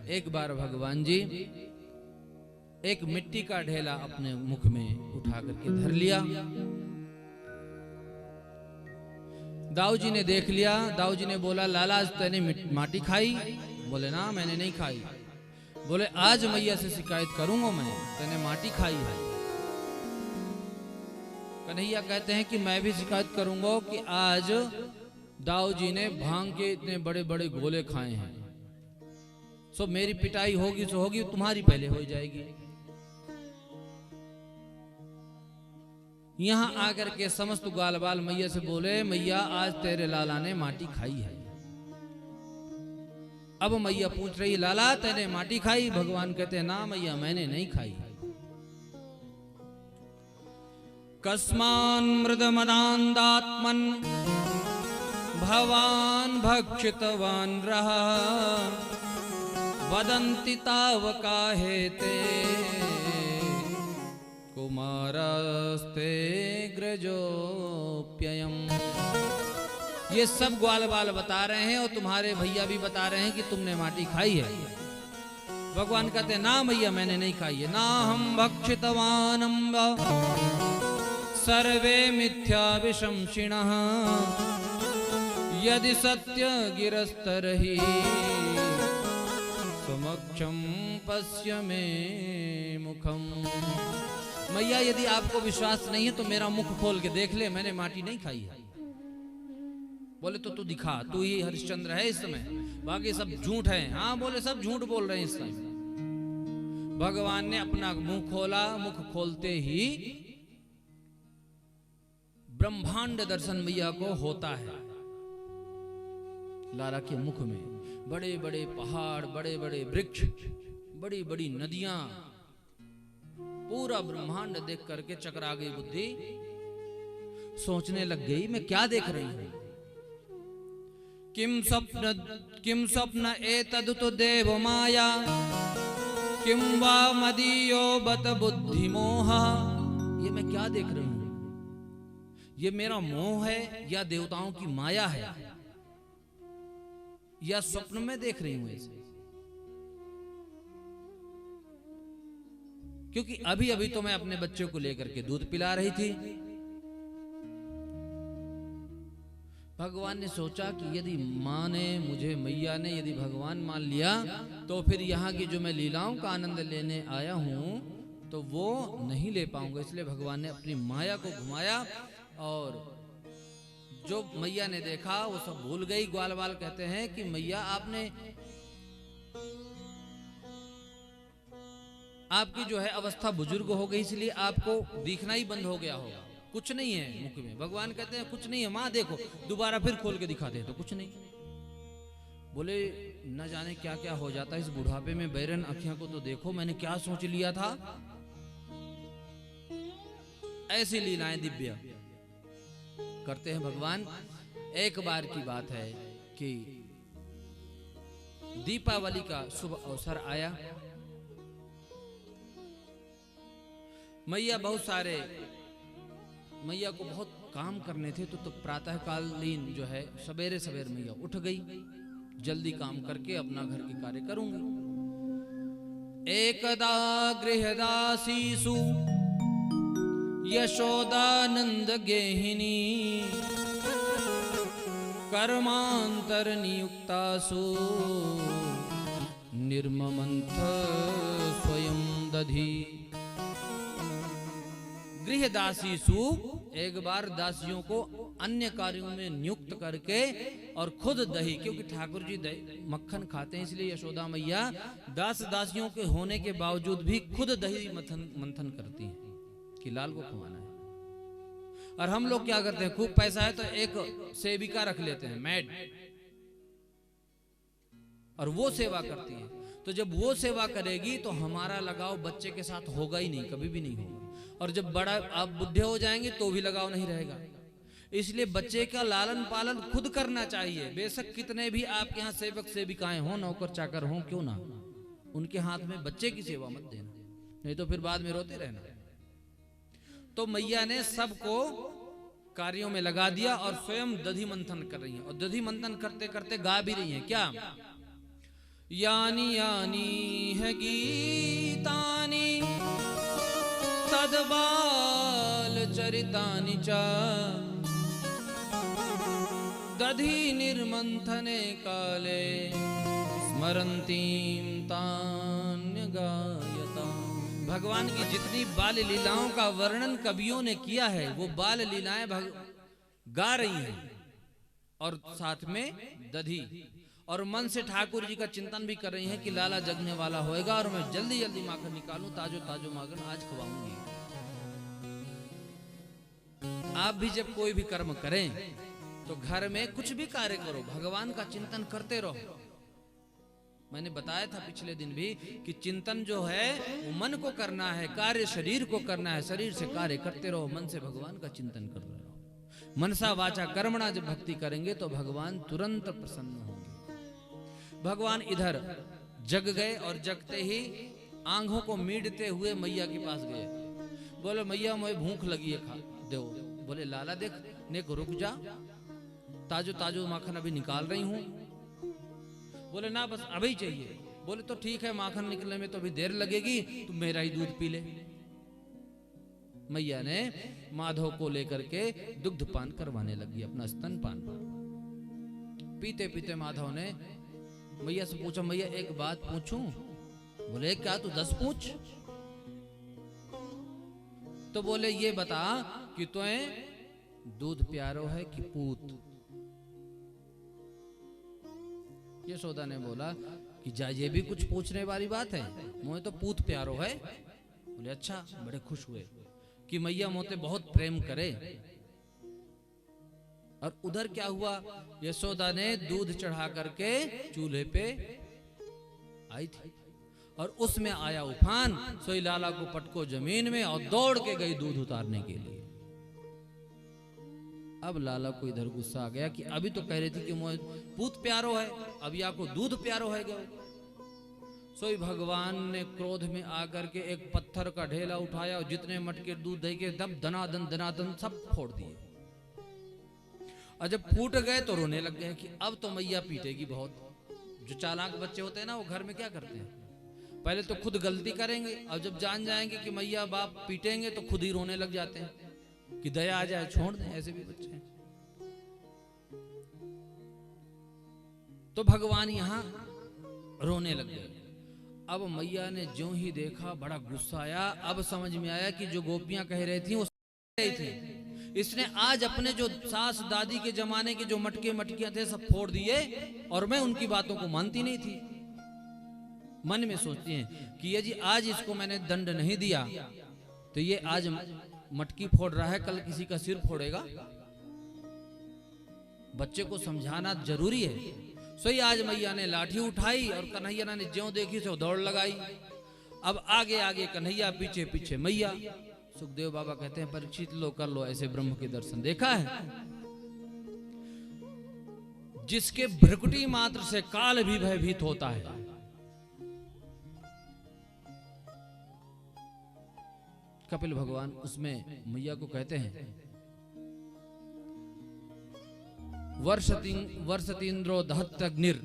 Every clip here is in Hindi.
एक बार भगवान जी एक मिट्टी का ढेला अपने मुख में उठा करके धर लिया। दाऊ जी ने देख लिया। दाऊ जी ने बोला, लाला आज तैने माटी खाई? बोले ना, मैंने नहीं खाई। बोले आज मैया से शिकायत करूंगा मैं, तैने माटी खाई है। कन्हैया कहते हैं कि मैं भी शिकायत करूंगा कि आज दाऊ जी ने भांग के इतने बड़े बड़े गोले खाए हैं। सो मेरी पिटाई होगी सो होगी, तुम्हारी पहले हो जाएगी। यहां आकर के समस्त ग्वाल बाल मैया से बोले, मैया आज तेरे लाला ने माटी खाई है। अब मैया पूछ रही, लाला तेने माटी खाई? भगवान कहते हैं, ना मैया मैंने नहीं खाई। कस्मान मृदमदान्दात्मन भवान भक्षितवान रहा, वदन्ति ताव काहेते कुमारस्ते ग्रजोप्ययम्। ये सब ग्वाल बाल बता रहे हैं और तुम्हारे भैया भी बता रहे हैं कि तुमने माटी खाई है। भगवान कहते हैं, ना मैया मैंने नहीं खाई है। ना हम भक्षितवानम्ब सर्वे मिथ्या विशंसिणः, यदि सत्य गिरस्तरहि समक्षम पश्य मे मुखम। मैया यदि आपको विश्वास नहीं है तो मेरा मुख खोल के देख ले, मैंने माटी नहीं खाई है। बोले तो तू दिखा, तू ही हरिश्चंद्र है इस समय, बाकी सब झूठ है। हाँ बोले सब झूठ बोल रहे हैं इस समय। भगवान ने अपना मुंह खोला। मुख खोलते ही ब्रह्मांड दर्शन मैया को होता है। लाला के मुख में बड़े बड़े पहाड़, बड़े बड़े वृक्ष, बड़ी बड़ी नदियां, पूरा ब्रह्मांड देख करके चकरा गई बुद्धि। सोचने लग गई, मैं क्या देख रही हूं? किम स्वप्न एतदु तो देव माया, किम वा मदीयो बत बुद्धि मोहा। ये मैं क्या देख रही हूं? ये मेरा मोह है या देवताओं की माया है, या स्वप्न में देख रही हूं ऐसे? क्योंकि अभी अभी तो मैं अपने बच्चों को लेकर के दूध पिला रही थी। भगवान ने सोचा कि यदि माँ ने मुझे, मैया ने यदि भगवान मान लिया तो फिर यहाँ की जो मैं लीलाओं का आनंद लेने आया हूं तो वो नहीं ले पाऊंगा। इसलिए भगवान ने अपनी माया को घुमाया और जो मैया ने देखा वो सब भूल गई। ग्वाल बाल कहते हैं कि मैया आपकी जो है अवस्था बुजुर्ग हो गई, इसलिए आपको दिखना ही बंद हो गया होगा, कुछ नहीं है मुख में। भगवान कहते हैं कुछ नहीं है माँ, देखो दोबारा फिर खोल के दिखा दे तो कुछ नहीं। बोले न जाने क्या क्या हो जाता है इस बुढ़ापे में, बैरन आँखियों को तो देखो, मैंने क्या सोच लिया था। ऐसी लीलाएं दिव्य करते हैं भगवान। एक बार की बात है कि दीपावली का शुभ अवसर आया। मैया को बहुत काम करने थे तो प्रातः कालीन जो है सवेरे सवेरे मैया उठ गई, जल्दी काम करके अपना घर के कार्य करूंगी। एकदा गृहदासीसु यशोदानंद गेहिनी, कर्मांतर नियुक्तासु निर्ममंथ स्वयं दधी। गृहदासीसु, एक बार दासियों को अन्य कार्यों में नियुक्त करके और खुद दही, क्योंकि ठाकुर जी मक्खन खाते हैं इसलिए यशोदा मैया दासियों के होने के बावजूद भी खुद दही मंथन करती हैं कि लाल को खवाना है। और हम लोग क्या करते हैं, खूब पैसा है तो एक सेविका रख लेते हैं, मैड, और वो सेवा करती है। तो जब वो सेवा करेगी तो हमारा लगाव बच्चे के साथ होगा ही नहीं, कभी भी नहीं होगा। और जब बड़ा आप बुढ़े हो जाएंगे तो भी लगाव नहीं रहेगा। इसलिए बच्चे का लालन पालन खुद करना चाहिए। बेशक कितने भी आपके यहाँ सेवक सेविकाएं हो, नौकर चाकर हो, क्यों ना, उनके हाथ में बच्चे की सेवा मत देना, नहीं तो फिर बाद में रोते रहना। तो मैया ने सबको कार्यों में लगा दिया और स्वयं दधि मंथन कर रही हैं। और दधि मंथन करते करते गा भी रही हैं क्या, यानी यानी है गीतानि तद्बाल चरितानि च दधि निर्मंथने काले स्मरन्तीं तान्यगायता। भगवान की जितनी बाल लीलाओं का वर्णन कवियों ने किया है वो बाल लीलाएं गा रही हैं और साथ में दधी और मन से ठाकुर जी का चिंतन भी कर रही हैं कि लाला जगने वाला होएगा और मैं जल्दी जल्दी माखन निकालूं, ताजो ताजो माखन आज खवाऊंगी। आप भी जब कोई भी कर्म करें तो घर में कुछ भी कार्य करो, भगवान का चिंतन करते रहो। मैंने बताया था पिछले दिन भी कि चिंतन जो है वो मन को करना है, कार्य शरीर को करना है, शरीर से कार्य करते रहो, मन से भगवान का चिंतन करते रहो। मनसा वाचा कर्मणा जब भक्ति करेंगे तो भगवान तुरंत प्रसन्न होंगे। भगवान इधर जग गए और जगते ही आंखों को मीडते हुए मैया के पास गए। बोले मैया मुझे भूख लगी है, खा दो। बोले लाला देख नेक रुक जा, ताजो ताजो माखन अभी निकाल रही हूं। बोले ना बस अभी चाहिए। बोले तो ठीक है, माखन निकलने में तो अभी देर लगेगी, तुम मेरा ही दूध पी ले। मैया ने माधव को लेकर के दुग्ध पान करवाने लगी, अपना स्तन पान। पीते पीते माधव ने मैया से पूछा, मैया एक बात पूछूं? बोले क्या तू 10 पूछ। तो बोले ये बता कि तुम्हें दूध प्यारो है कि पूत? यशोदा ने बोला कि जा ये भी कुछ पूछने वाली बात है, मुझे तो पूत प्यारो है। बोले अच्छा। बड़े खुश हुए कि मैया मोते बहुत प्रेम करे। और उधर क्या हुआ, यशोदा ने दूध चढ़ा करके चूल्हे पे आई थी और उसमें आया उफान। सोई लाला को पटको जमीन में और दौड़ के गई दूध उतारने के लिए। अब लाला को इधर गुस्सा आ गया कि अभी तो कह रही थी कि मुझे पूत प्यारो है, अब या को दूध प्यारो है गया। सोई भगवान ने क्रोध में आकर के एक पत्थर का ढेला उठाया और जितने मटके दूध दे के दब दनादन सब फोड़ दिए। और जब फूट गए तो रोने लग गए कि अब तो मैया पीटेगी बहुत। जो चालाक बच्चे होते हैं ना वो घर में क्या करते हैं, पहले तो खुद गलती करेंगे और जब जान जाएंगे कि मैया बाप पीटेंगे तो खुद ही रोने लग जाते हैं कि दया आ जाए, छोड़ दें। ऐसे भी बच्चे हैं। तो भगवान यहां रोने लग गए। अब मैया ने जो ही देखा बड़ा गुस्सा आया। अब समझ में आया कि जो गोपियां कह रही थी वो सही थी। इसने आज अपने जो सास दादी के जमाने के जो मटके मटकियां थे सब फोड़ दिए और मैं उनकी बातों को मानती नहीं थी। मन में सोचती हैं कि ये जी आज इसको मैंने दंड नहीं दिया तो ये आज मटकी फोड़ रहा है, कल किसी का सिर फोड़ेगा। बच्चे को समझाना जरूरी है। सही आज मैया ने लाठी उठाई और कन्हैया ने ज्यों देखी सो दौड़ लगाई। अब आगे आगे कन्हैया, पीछे पीछे मैया। सुखदेव बाबा कहते हैं परीक्षित लो कर लो ऐसे ब्रह्म के दर्शन। देखा है जिसके भ्रकुटी मात्र से काल भी भयभीत होता है। कपिल भगवान उसमें मैया को कहते हैं वर्षतीन्द्रो दहत्यग्निर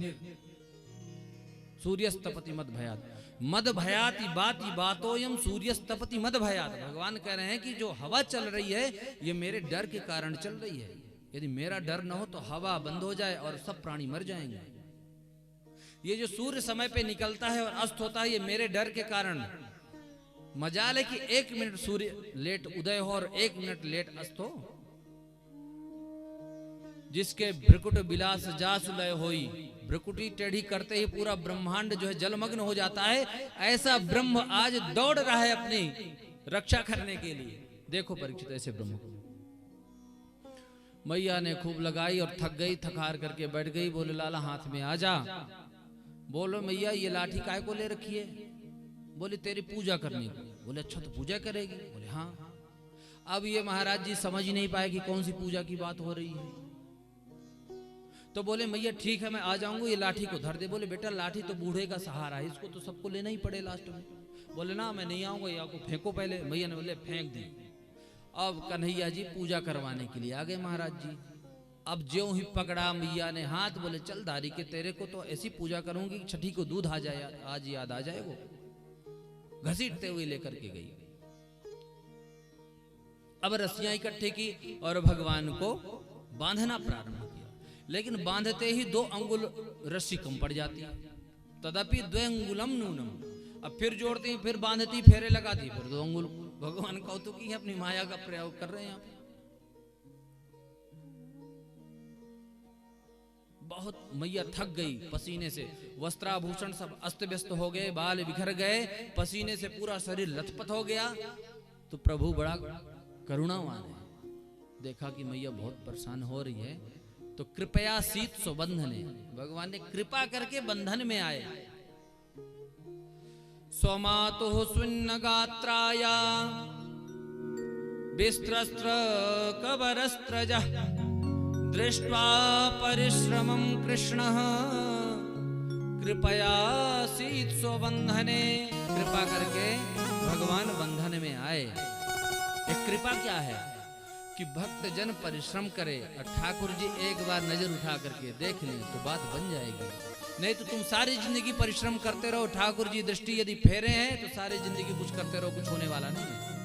सूर्यस्तपति मद भयात मद भयाति बाति बातोयम सूर्यस्तपति मद भयात। भगवान कह रहे हैं कि जो हवा चल रही है ये मेरे डर के कारण चल रही है। यदि मेरा डर न हो तो हवा बंद हो जाए और सब प्राणी मर जाएंगे। ये जो सूर्य समय पे निकलता है और अस्त होता है ये मेरे डर के कारण। मजाल है कि 1 मिनट सूर्य लेट उदय हो और 1 मिनट लेट अस्त हो। जिसके भ्रकुट विलास जास लय होई, भ्रकुटी टेढ़ी करते ही पूरा ब्रह्मांड जो है जलमग्न हो जाता है। ऐसा ब्रह्म आज दौड़ रहा है अपनी रक्षा करने के लिए। देखो परीक्षित ऐसे ब्रह्म को। मैया ने खूब लगाई और थक गई, थकार करके बैठ गई। बोले लाला हाथ में आ जा। बोलो मैया ये लाठी काय को ले रखी है? बोले तेरी पूजा करने को। बोले अच्छा तो पूजा करेगी? बोले हाँ। अब ये महाराज जी समझ ही नहीं पाए कि कौन सी पूजा की बात हो रही है। तो बोले मैया ठीक है मैं आ जाऊंगा, ये लाठी को धर दे। बोले बेटा लाठी तो बूढ़े का सहारा है, इसको तो सबको लेना ही पड़े लास्ट में। बोले ना मैं नहीं आऊंगा, या को फेंको पहले। मैया ने बोले फेंक दी। अब कन्हैया जी पूजा करवाने के लिए आ गए महाराज जी। अब ज्यों ही पकड़ा मैया ने हाथ, बोले चल धारी के तेरे को तो ऐसी पूजा करूंगी छठी को दूध आ जाए, आज याद आ जाए। वो घसीटते हुए लेकर के गई। अब रस्सियां इकट्ठी की और भगवान को बांधना प्रारंभ किया, लेकिन बांधते ही 2 अंगुल रस्सी कम पड़ जाती, तदपि 2 अंगुलम नूनम। अब फिर जोड़ती, फिर बांधती, फेरे लगाती, फिर 2 अंगुल। भगवान कौतुकी है, अपनी माया का प्रयोग कर रहे हैं। बहुत मैया थक गई पसीने से, वस्त्राभूषण सब अस्त व्यस्त हो गए, बाल बिखर गए, पसीने से पूरा शरीर लथपथ हो गया। तो प्रभु बड़ा करुणावान है, देखा कि मैया बहुत परेशान हो रही है, तो कृपया शीत सुबंधने, भगवान ने कृपा करके बंधन में आए। स्वमातुः स्विन्न गात्राया विस्त्रस्त्र कबरस्त्रजः दृष्ट्वा परिश्रमं कृष्णः कृपया शीत सुबंधने। कृपा करके भगवान बंधन में आए। एक कृपा क्या है कि भक्त जन परिश्रम करे और ठाकुर जी एक बार नजर उठा करके देख लें तो बात बन जाएगी। नहीं तो तुम सारी जिंदगी परिश्रम करते रहो, ठाकुर जी दृष्टि यदि फेरे हैं तो सारी जिंदगी कुछ करते रहो, कुछ होने वाला नहीं है।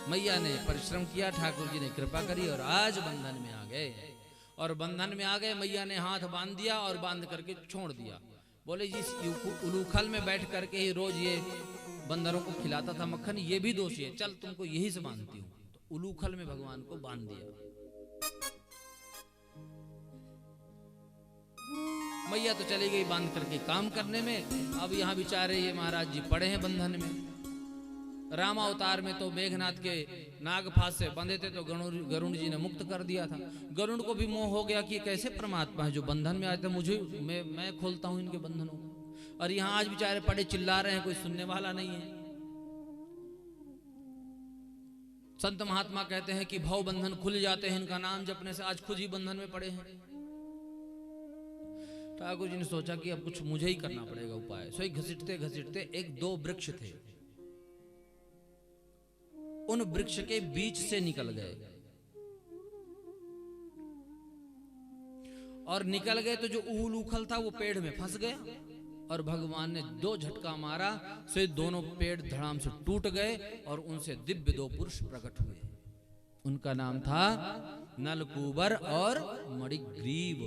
मैया ने परिश्रम किया, ठाकुर जी ने कृपा करी और आज बंधन में आ गए। और बंधन में आ गए, मैया ने हाथ बांध दिया और बांध करके छोड़ दिया। बोले जिस उलूखल में बैठ करके ही रोज ये बंदरों को खिलाता था मक्खन, ये भी दोषी है, चल तुमको यही से बांधती हूँ। तो उलूखल में भगवान को बांध दिया। मैया तो चली गई बांध करके काम करने में। अब यहाँ बेचारे ये महाराज जी पड़े हैं बंधन में। रामावतार में तो मेघनाथ के नागफास से बंधे थे तो गरुड़ जी ने मुक्त कर दिया था। गरुड़ को भी मोह हो गया कि कैसे परमात्मा है जो बंधन में आए थे, मुझे मैं खोलता हूं इनके बंधनों को। और यहाँ आज बेचारे पड़े चिल्ला रहे हैं, कोई सुनने वाला नहीं है। संत महात्मा कहते हैं कि भव बंधन खुल जाते हैं इनका नाम जपने से। आज खुद ही बंधन में पड़े हैं। ठाकुर जी ने सोचा कि अब कुछ मुझे ही करना पड़ेगा उपाय। सो घसीटते घसीटते 1-2 वृक्ष थे, उन वृक्ष के बीच से निकल गए। और निकल गए तो जो ऊल उखल था वो पेड़ में फंस गया और भगवान ने 2 झटका मारा, से दोनों पेड़ धड़ाम से टूट गए और उनसे दिव्य 2 पुरुष प्रकट हुए। उनका नाम था नलकूबर और मणिग्रीव।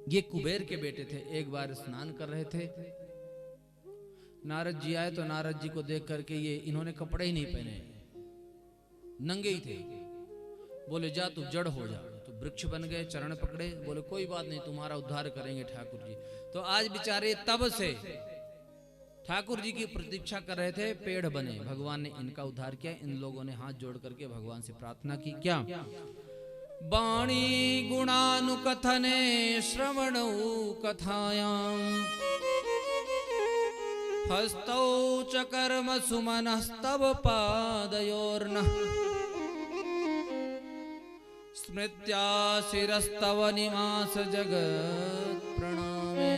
ये कुबेर के बेटे थे। एक बार स्नान कर रहे थे, नारद जी आए तो नारद जी को देख करके ये इन्होंने कपड़े ही नहीं पहने, नंगे ही थे। बोले जा तू जड़ हो जा। तो वृक्ष बन गए, चरण पकड़े, बोले कोई बात नहीं, तुम्हारा उद्धार करेंगे ठाकुर जी। तो आज बेचारे तब से ठाकुर जी की प्रतीक्षा कर रहे थे, पेड़ बने, भगवान ने इनका उद्धार किया। इन लोगों ने हाथ जोड़ करके भगवान से प्रार्थना की, क्या वाणी गुणानुकथने श्रवणौ कथायां हस्तौ च कर्म सुमनस्तव पादयोर्नः स्मृत्या शिरस्तव निवास जगत् प्रणामे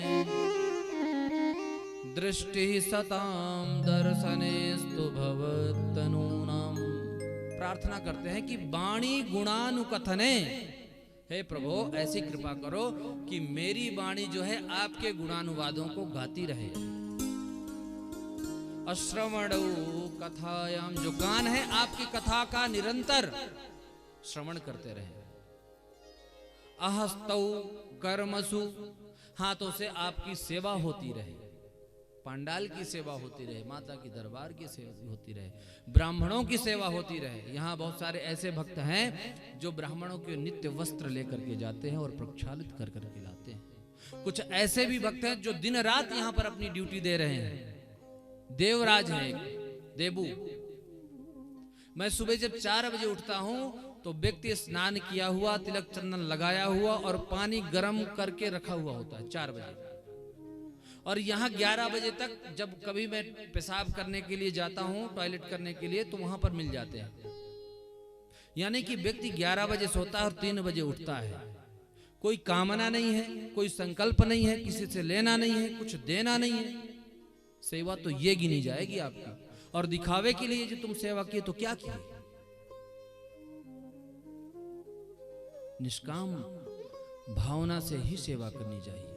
दृष्टि सतां दर्शनेस्तु भवत्तनूनाम्। प्रार्थना करते हैं कि वाणी गुणानुकथने, हे प्रभु ऐसी कृपा करो कि मेरी वाणी जो है आपके गुणानुवादों को गाती रहे। अश्रवणौ कथायाम, जो गान है आपकी कथा का निरंतर श्रवण करते रहे। अहस्तौ कर्मसु, हाथों से आपकी सेवा होती रहे, पांडाल की सेवा होती रहे, माता की दरबार की सेवा होती रहे, ब्राह्मणों की सेवा होती रहे। यहाँ बहुत सारे ऐसे भक्त हैं जो ब्राह्मणों के नित्य वस्त्र लेकर के जाते हैं और प्रक्षालित कर करके लाते हैं। कुछ ऐसे भी भक्त हैं जो दिन रात यहाँ पर अपनी ड्यूटी दे रहे हैं। देवराज है देबू, मैं सुबह जब 4 बजे उठता हूँ तो व्यक्ति स्नान किया हुआ, तिलक चंदन लगाया हुआ और पानी गर्म करके रखा हुआ होता है 4 बजे। और यहाँ 11 बजे तक जब कभी मैं पेशाब करने के लिए जाता हूँ, टॉयलेट करने के लिए, तो वहां पर मिल जाते हैं। यानी कि व्यक्ति 11 बजे सोता है और 3 बजे उठता है। कोई कामना नहीं है, कोई संकल्प नहीं है, किसी से लेना नहीं है, कुछ देना नहीं है। सेवा तो ये गिनी जाएगी आपकी। और दिखावे के लिए जो तुम सेवा किए तो क्या किए? निष्काम भावना से ही सेवा करनी चाहिए।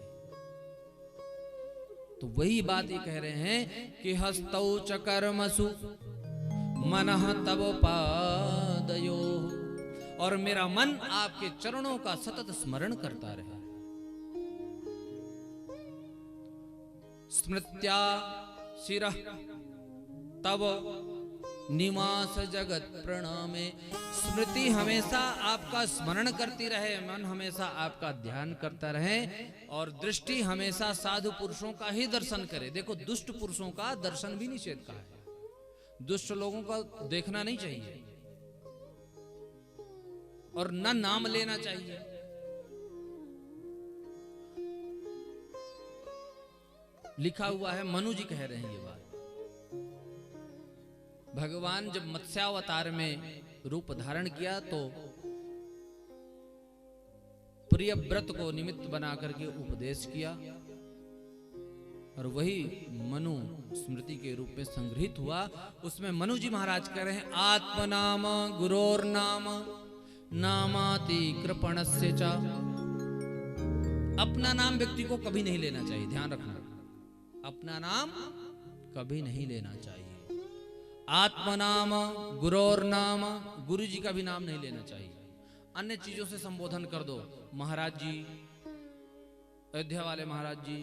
तो वही बात ये कह रहे हैं कि हस्तौ च कर्मसु मनः तव पादयो, और मेरा मन आपके चरणों का सतत स्मरण करता रहे। स्मृत्या शिरः तव निवास जगत प्रणामे, स्मृति हमेशा आपका स्मरण करती रहे, मन हमेशा आपका ध्यान करता रहे, और दृष्टि हमेशा साधु पुरुषों का ही दर्शन करे। देखो, दुष्ट पुरुषों का दर्शन भी निषेध का है, दुष्ट लोगों का देखना नहीं चाहिए और न नाम लेना चाहिए। लिखा हुआ है, मनु जी कह रहे हैं ये बात। भगवान जब मत्स्यावतार में रूप धारण किया तो प्रियव्रत को निमित्त बना करके उपदेश किया, और वही मनु स्मृति के रूप में संग्रहित हुआ। उसमें मनु जी महाराज कह रहे हैं, आत्मनाम गुरोर्नाम नामाति कृपणस्य च। अपना नाम व्यक्ति को कभी नहीं लेना चाहिए, ध्यान रखना, अपना नाम कभी नहीं लेना चाहिए। आत्मनाम गुरोर्नाम, गुरु जी का भी नाम नहीं लेना चाहिए। अन्य चीजों से संबोधन कर दो, महाराज जी, अयोध्या वाले महाराज जी,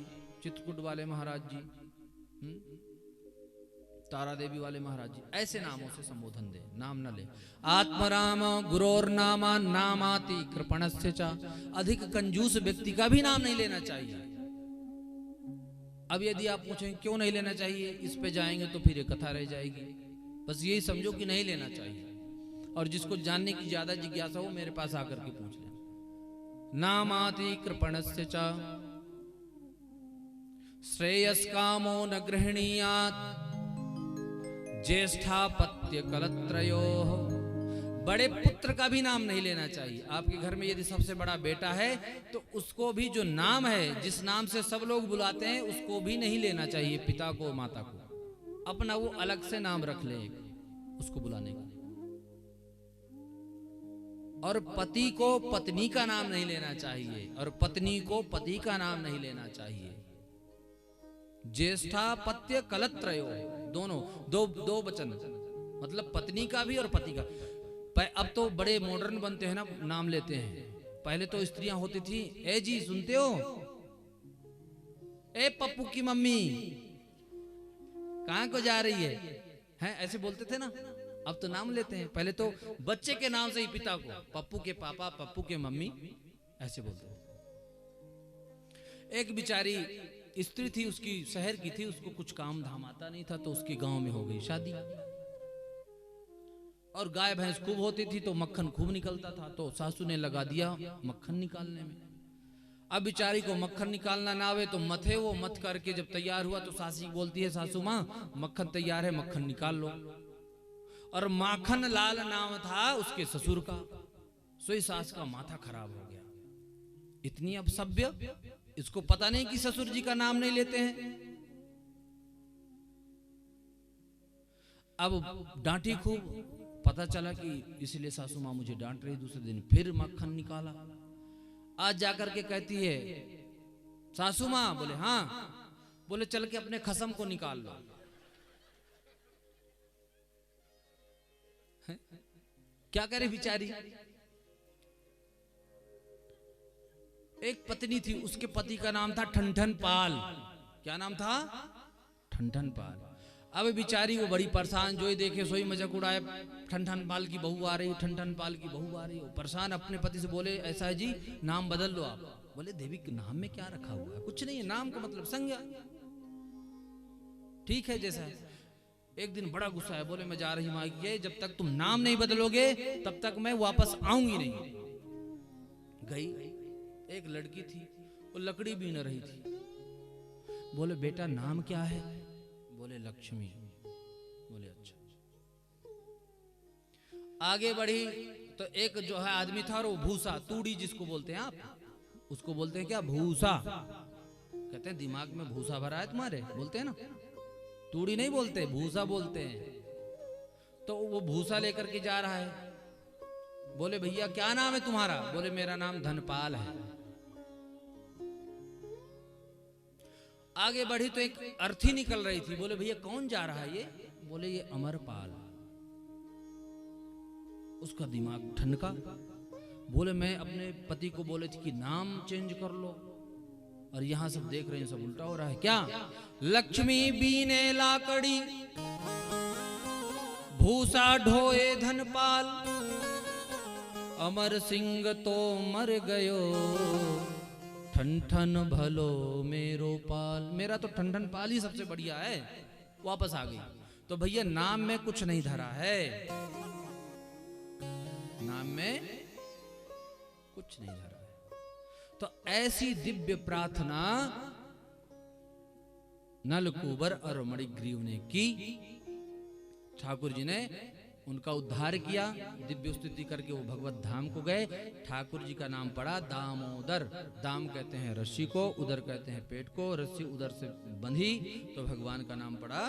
चित्रकूट वाले महाराज जी, तारा देवी वाले महाराज जी, ऐसे नामों से संबोधन दे, नाम न ले। आत्मराम गुरोर्नामा नामाति कृपणस्य च, अधिक कंजूस व्यक्ति का भी नाम नहीं लेना चाहिए। अब यदि आप पूछें क्यों नहीं लेना चाहिए, इस पे जाएंगे तो फिर ये कथा रह जाएगी। बस यही समझो कि नहीं लेना चाहिए, और जिसको जानने की ज्यादा जिज्ञासा हो मेरे पास आकर के पूछ ले। नामाति कृपणस्य च श्रेयस्कामो न गृहणीयात् ज्येष्ठापत्य कलत्रयोः। बड़े पुत्र का भी नाम नहीं लेना चाहिए। आपके घर में यदि सबसे बड़ा बेटा है तो उसको भी जो नाम है, जिस नाम से सब लोग बुलाते हैं, उसको भी नहीं लेना चाहिए। पिता को माता को अपना वो अलग से नाम रख ले उसको बुलाने का। और पति को पत्नी का नाम नहीं लेना चाहिए, और पत्नी को पति का नाम नहीं लेना चाहिए। ज्येष्ठापत्य कलत्रयो, दोनों दो वचन, मतलब पत्नी का भी और पति का। अब तो बड़े मॉडर्न बनते हैं ना, नाम लेते हैं। पहले तो स्त्रियां होती थी, ए जी सुनते हो, ए पप्पू की मम्मी कहां को जा रही है, ऐसे बोलते थे ना। अब तो नाम लेते हैं। पहले तो बच्चे के नाम से ही पिता को, पप्पू के पापा, पप्पू के मम्मी, ऐसे बोलते थे। एक बिचारी स्त्री थी, उसकी शहर की थी, उसको कुछ काम धाम आता नहीं था, तो उसके गांव में हो गई शादी, और गाय भैंस खूब होती थी तो मक्खन खूब निकलता था, तो सासू ने लगा दिया मक्खन निकालने में। अब बिचारी को मक्खन निकालना ना आवे तो मथे वो मत करके जब तैयार हुआ तो सासी बोलती है, सासू माँ मक्खन तैयार है, मक्खन निकाल लो। और माखन लाल नाम था उसके ससुर का। सोई सास का माथा खराब हो गया, इतनी अब सभ्य, इसको पता नहीं कि ससुर जी का नाम नहीं लेते हैं। अब डांटी खूब, पता चला कि इसलिए सासू माँ मुझे डांट रही। दूसरे दिन फिर मक्खन निकाला। आज जाकर के कहती है सासू माँ, बोले हाँ, बोले चल के अपने खसम को निकाल लो। क्या करे बिचारी। एक पत्नी थी, उसके पति का नाम था ठनठन पाल। क्या नाम था? ठनठन पाल। अब बिचारी वो बड़ी परेशान, जो ही देखे सोई मजाक उड़ाए, ठनठन पाल की बहू आ रही, ठनठन पाल की बहू आ रही। वो परेशान अपने पति से बोले, ऐसा है जी नाम बदल लो आप। बोले देवी नाम में क्या रखा हुआ है, कुछ नहीं है, नाम का मतलब संज्ञा, ठीक है जैसा है। एक दिन बड़ा गुस्सा है, बोले मैं जा रही माँ के, जब तक तुम नाम नहीं बदलोगे तब तक मैं वापस आऊंगी नहीं। गई, एक लड़की थी, वो लकड़ी बीन रही थी। बोले बेटा नाम क्या है? बोले लक्ष्मी। बोले अच्छा। आगे बढ़ी तो एक जो है आदमी था, और वो भूसा, तूड़ी जिसको बोलते हैं आप, उसको बोलते हैं क्या? भूसा। कहते हैं दिमाग में भूसा भरा है तुम्हारे, बोलते हैं ना, तूड़ी नहीं बोलते, भूसा बोलते हैं। तो वो भूसा लेकर के जा रहा है। बोले भैया क्या नाम है तुम्हारा? बोले मेरा नाम धनपाल है। आगे बढ़ी तो एक अर्थी निकल रही थी। बोले भैया कौन जा रहा है ये? बोले ये अमरपाल। उसका दिमाग ठनका। बोले मैं अपने पति को बोले थी कि नाम चेंज कर लो, और यहां सब देख रहे हैं, सब उल्टा हो रहा है। क्या? लक्ष्मी बीने लाकड़ी, भूसा ढोए धनपाल, अमर सिंह तो मर गयो, ठन ठन भलो मेरो पाल। मेरा तो ठन ठन पाल ही सबसे बढ़िया है। वापस आ गई। तो भैया नाम में कुछ नहीं धरा है, नाम में कुछ नहीं धरा है। तो ऐसी दिव्य प्रार्थना नलकूबर और मणिग्रीव ने की। ठाकुर जी ने उनका उद्धार किया, दिव्य स्तुति करके वो भगवत धाम को गए। ठाकुर जी का नाम पड़ा दामोदर। दाम कहते हैं रस्सी को, उदर कहते हैं पेट को। रस्सी उदर से बंधी तो भगवान का नाम पड़ा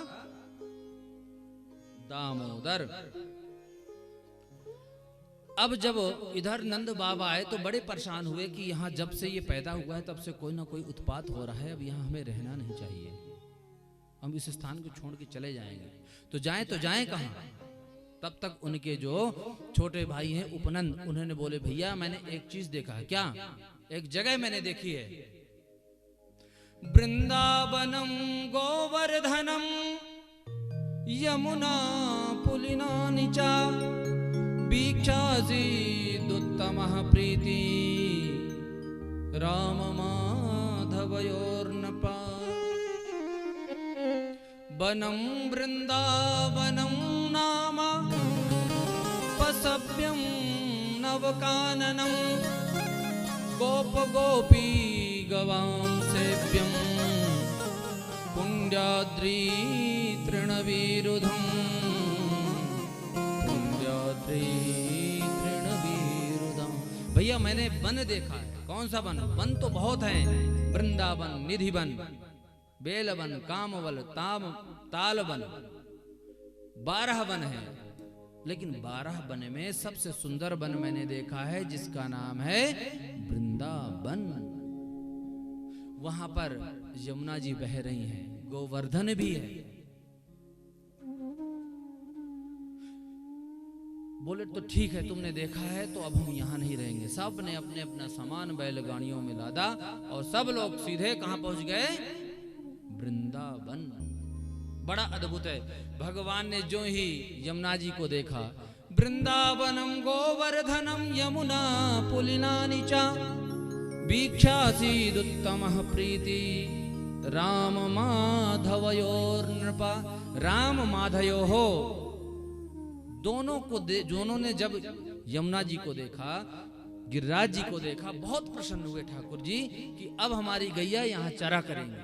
दामोदर। अब जब इधर नंद बाबा आए तो बड़े परेशान हुए कि यहाँ जब से ये पैदा हुआ है तब से कोई ना कोई उत्पात हो रहा है, अब यहाँ हमें रहना नहीं चाहिए, हम इस स्थान को छोड़ के चले जाएंगे। तो जाएं कहाँ? तब तक उनके जो छोटे भाई हैं उपनंद, उन्होंने बोले भैया मैंने एक चीज देखा है। क्या? एक जगह मैंने देखी है, वृंदावनम गोवर्धनम यमुना पुलिना निचा, वीक्षासीदुत्तमः प्रीति राम माधवयोर्नपा। वनं वृंदावनं नाम पसभ्यं नवकाननं, गोप गोपी गवां सेव्यं, पुण्याद्री तृणवीरुधं, भैया मैंने वन देखा है। कौन सा वन? वन तो बहुत है, वृंदावन, निधि वन, बेल वन, कामवल, ताल वन, 12 वन है। लेकिन 12 वन में सबसे सुंदर वन मैंने देखा है जिसका नाम है वृंदावन। वहां पर यमुना जी बह रही हैं, गोवर्धन भी है। बोले तो ठीक है, तुमने देखा है तो अब हम यहाँ नहीं रहेंगे। सब ने अपने अपना सामान बैलगाड़ियों में लादा और सब लोग सीधे कहाँ पहुंच गए? वृंदावन। बड़ा अद्भुत है। भगवान ने जो ही यमुना जी को देखा, वृंदावनम गोवर्धनम यमुना पुलिना निचा, वीक्षासीदुत्तमः प्रीति राम माधवयोर्नृपा। राम माधयो हो दोनों ने जब यमुना जी को देखा, गिरिराज जी को देखा, बहुत प्रसन्न हुए ठाकुर जी कि अब हमारी गैया यहाँ चरा करेंगी,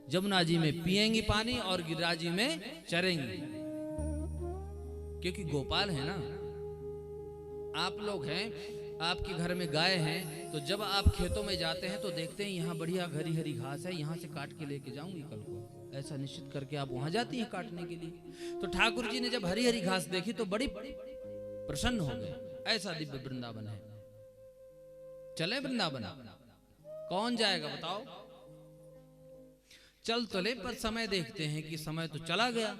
यमुना जी में पिएंगी पानी और गिरिराज जी में चरेंगी। क्योंकि गोपाल है ना, आप लोग हैं, आपके घर में गाय हैं, तो जब आप खेतों में जाते हैं तो देखते हैं यहाँ बढ़िया हरी हरी घास है, यहाँ से काट के लेके जाऊंगी कल को, ऐसा निश्चित करके आप वहां जाती हैं काटने के लिए। तो ठाकुर जी ने जब हरी हरी घास देखी तो बड़ी प्रसन्न हो गए। ऐसा दिव्य वृंदावन है। चले वृंदावन? कौन जाएगा बताओ? चल चले, पर समय देखते हैं कि समय तो चला गया,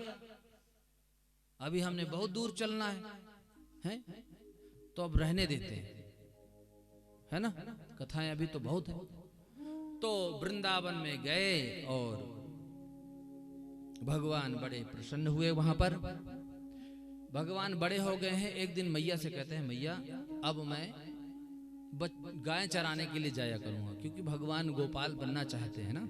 अभी हमने बहुत दूर चलना है? तो अब रहने देते हैं, है ना, कथाएं अभी तो बहुत है। तो वृंदावन में गए और भगवान बड़े प्रसन्न हुए। वहां पर भगवान बड़े हो गए हैं। एक दिन मैया से कहते हैं, मैया अब मैं गाय चराने के लिए जाया करूंगा, क्योंकि भगवान गोपाल बनना चाहते हैं ना,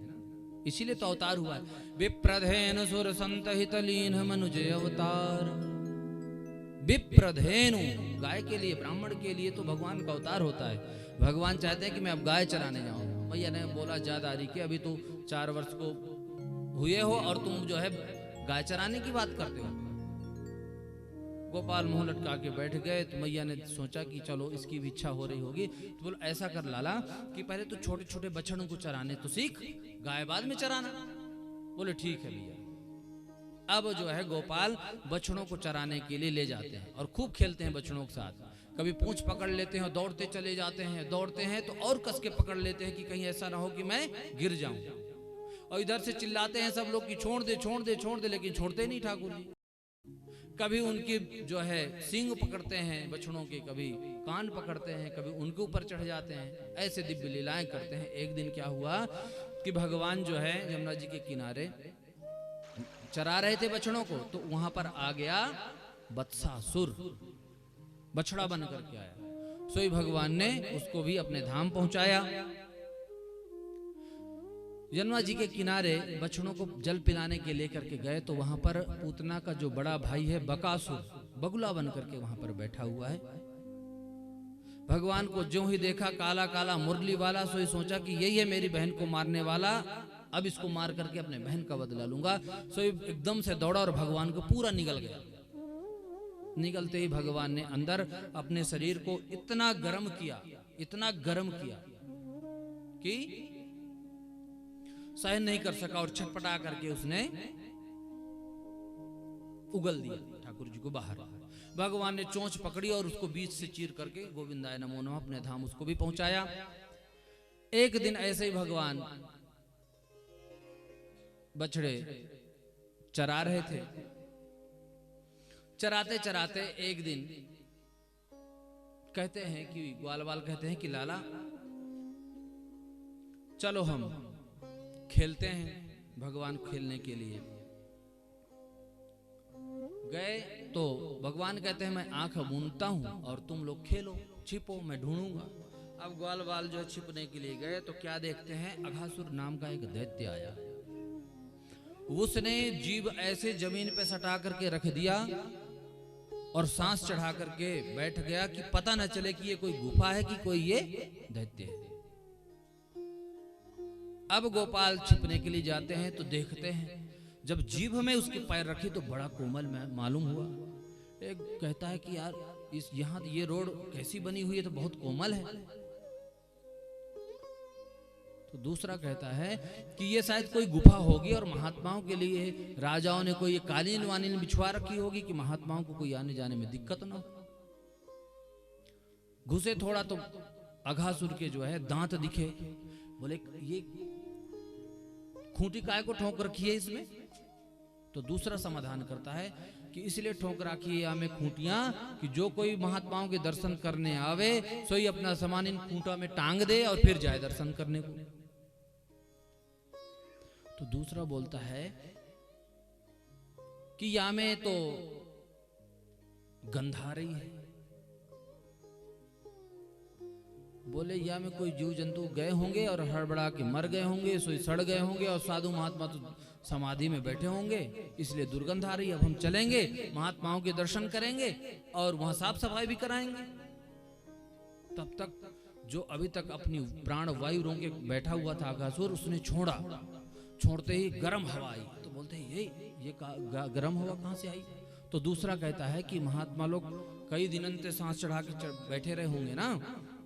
इसीलिए तो अवतार हुआ है। विप्रधेनु सुर संतहित लीन मनुज अवतार। विप्रधेनु गाय के लिए, ब्राह्मण के लिए तो भगवान का अवतार होता है। भगवान चाहते हैं कि मैं अब गाय चराने जाऊं। मैया ने बोला, ज्यादा के अभी तो 4 वर्ष को हुए हो और तुम जो है गाय चराने की बात करते हो। गोपाल मुंह लटका के बैठ गए। तो मैया ने सोचा कि चलो इसकी भी इच्छा हो रही होगी, तो बोला ऐसा कर लाला कि पहले तो छोटे छोटे बछड़ों को चराने तो सीख, गाय बाद में चराना। बोले ठीक है भैया। अब जो है गोपाल बछड़ों को चराने के लिए ले जाते हैं और खूब खेलते हैं बछड़ों के साथ। कभी पूंछ पकड़ लेते हैं, दौड़ते चले जाते हैं, दौड़ते हैं तो और कस के पकड़ लेते हैं कि कहीं ऐसा ना हो कि मैं गिर जाऊं। और इधर से चिल्लाते हैं सब लोग कि छोड़ दे छोड़ दे छोड़ दे, लेकिन छोड़ते नहीं ठाकुर जी। कभी उनकी जो है सींग पकड़ते हैं बछड़ों के, कभी कान पकड़ते हैं, कभी उनके ऊपर चढ़ जाते हैं, ऐसे दिव्य लीलाएं करते हैं। एक दिन क्या हुआ कि भगवान जो है यमुना जी के किनारे चरा रहे थे बछड़ों को, तो वहां पर आ गया वत्सासुर, बछड़ा बन करके आया। सोई भगवान ने उसको भी अपने धाम पहुंचाया। यमुना जी के किनारे बछड़ों को जल पिलाने के लेकर के गए, तो वहां पर पूतना का जो बड़ा भाई है बकासुर, बगुला बन करके वहां पर बैठा हुआ है। भगवान को जो ही देखा काला काला मुरली वाला, सोई सोचा कि यही है मेरी बहन को मारने वाला, अब इसको मार करके अपने बहन का बदला लूंगा। सोई एकदम से दौड़ा और भगवान को पूरा निगल गया। निकलते ही भगवान ने अंदर अपने शरीर को इतना गर्म किया, इतना गर्म किया कि सहन नहीं कर सका और छटपटा करके उसने उगल दिया ठाकुर जी को बाहर। भगवान ने चोंच पकड़ी और उसको बीच से चीर करके गोविंदाय नमो नमः अपने धाम उसको भी पहुंचाया। एक दिन ऐसे ही भगवान बछड़े चरा रहे थे। चराते चराते एक दिन कहते हैं कि ग्वाल वाल कहते हैं कि लाला चलो हम खेलते हैं। भगवान खेलने के लिए गए तो भगवान कहते हैं मैं आंख मूंदता हूं और तुम लोग खेलो, छिपो, मैं ढूंढूंगा। अब ग्वाल वाल जो छिपने के लिए गए तो क्या देखते हैं, अघासुर नाम का एक दैत्य आया। उसने जीभ ऐसे जमीन पे सटा करके रख दिया और सांस चढ़ा करके बैठ गया कि पता न चले कि ये कोई गुफा है कि कोई ये दैत्य है। अब गोपाल छिपने के लिए जाते हैं तो देखते हैं जब जीभ में उसके पैर रखी तो बड़ा कोमल में मालूम हुआ। एक कहता है कि यार इस यहाँ ये रोड कैसी बनी हुई है, तो बहुत कोमल है। तो दूसरा कहता है कि ये शायद कोई गुफा होगी और महात्माओं के लिए राजाओं ने कोई कालीन वालीन बिछवा रखी होगी कि महात्माओं को कोई आने जाने में दिक्कत ना हो। घुसे थोड़ा तो अघासुर के जो है दांत दिखे। बोले ये खूंटी काय को ठोक रखी है इसमें? तो दूसरा समाधान करता है कि इसलिए ठोक रखी है हमें खूंटियां कि जो कोई महात्माओं के दर्शन करने आवे सोई अपना सामान इन खूंटा में टांग दे और फिर जाए दर्शन करने को। तो दूसरा बोलता है कि या में तो गंधा रही है। बोले या में कोई जीव जंतु गए होंगे और हड़बड़ा के मर गए होंगे, सोई सड़ गए होंगे और साधु महात्मा तो समाधि में बैठे होंगे, इसलिए दुर्गंध आ रही है। अब हम चलेंगे, महात्माओं के दर्शन करेंगे और वहां साफ सफाई भी कराएंगे। तब तक जो अभी तक अपनी प्राण वायु रोक के बैठा हुआ था अघासुर, उसने छोड़ा। छोड़ते ही गर्म हवा आई। तो बोलते हैं ये गर्म हवा कहां से आई? तो दूसरा कहता है कि महात्मा लोग कई दिनों से सांस चढ़ा के बैठे रहे होंगे ना,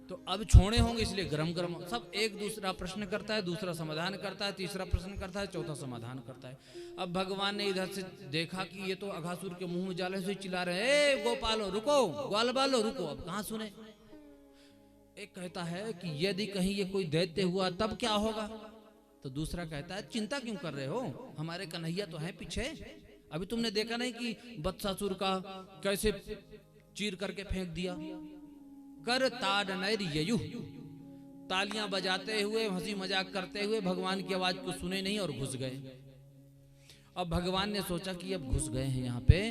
तो अब छोड़े होंगे इसलिए गरम गरम। सब एक दूसरा प्रश्न करता है, दूसरा समाधान करता है, तीसरा प्रश्न करता है, चौथा समाधान करता है। अब भगवान ने इधर से देखा कि ये तो अघासुर के मुंह में जाले से चिल्ला रहे हैं, गोपालो रुको, ग्वाल बालो रुको। अब कहां सुने? एक कहता है कि यदि कहीं ये कोई दैत्य हुआ तब क्या होगा? तो दूसरा कहता है चिंता क्यों कर रहे हो, हमारे कन्हैया तो हैं पीछे। अभी तुमने देखा नहीं कि वत्सासुर का कैसे चीर करके फेंक दिया। कर ताड़ नैर ययु, तालियां बजाते हुए हंसी मजाक करते हुए भगवान की आवाज को सुने नहीं और घुस गए। अब भगवान ने सोचा कि अब घुस गए हैं यहाँ पे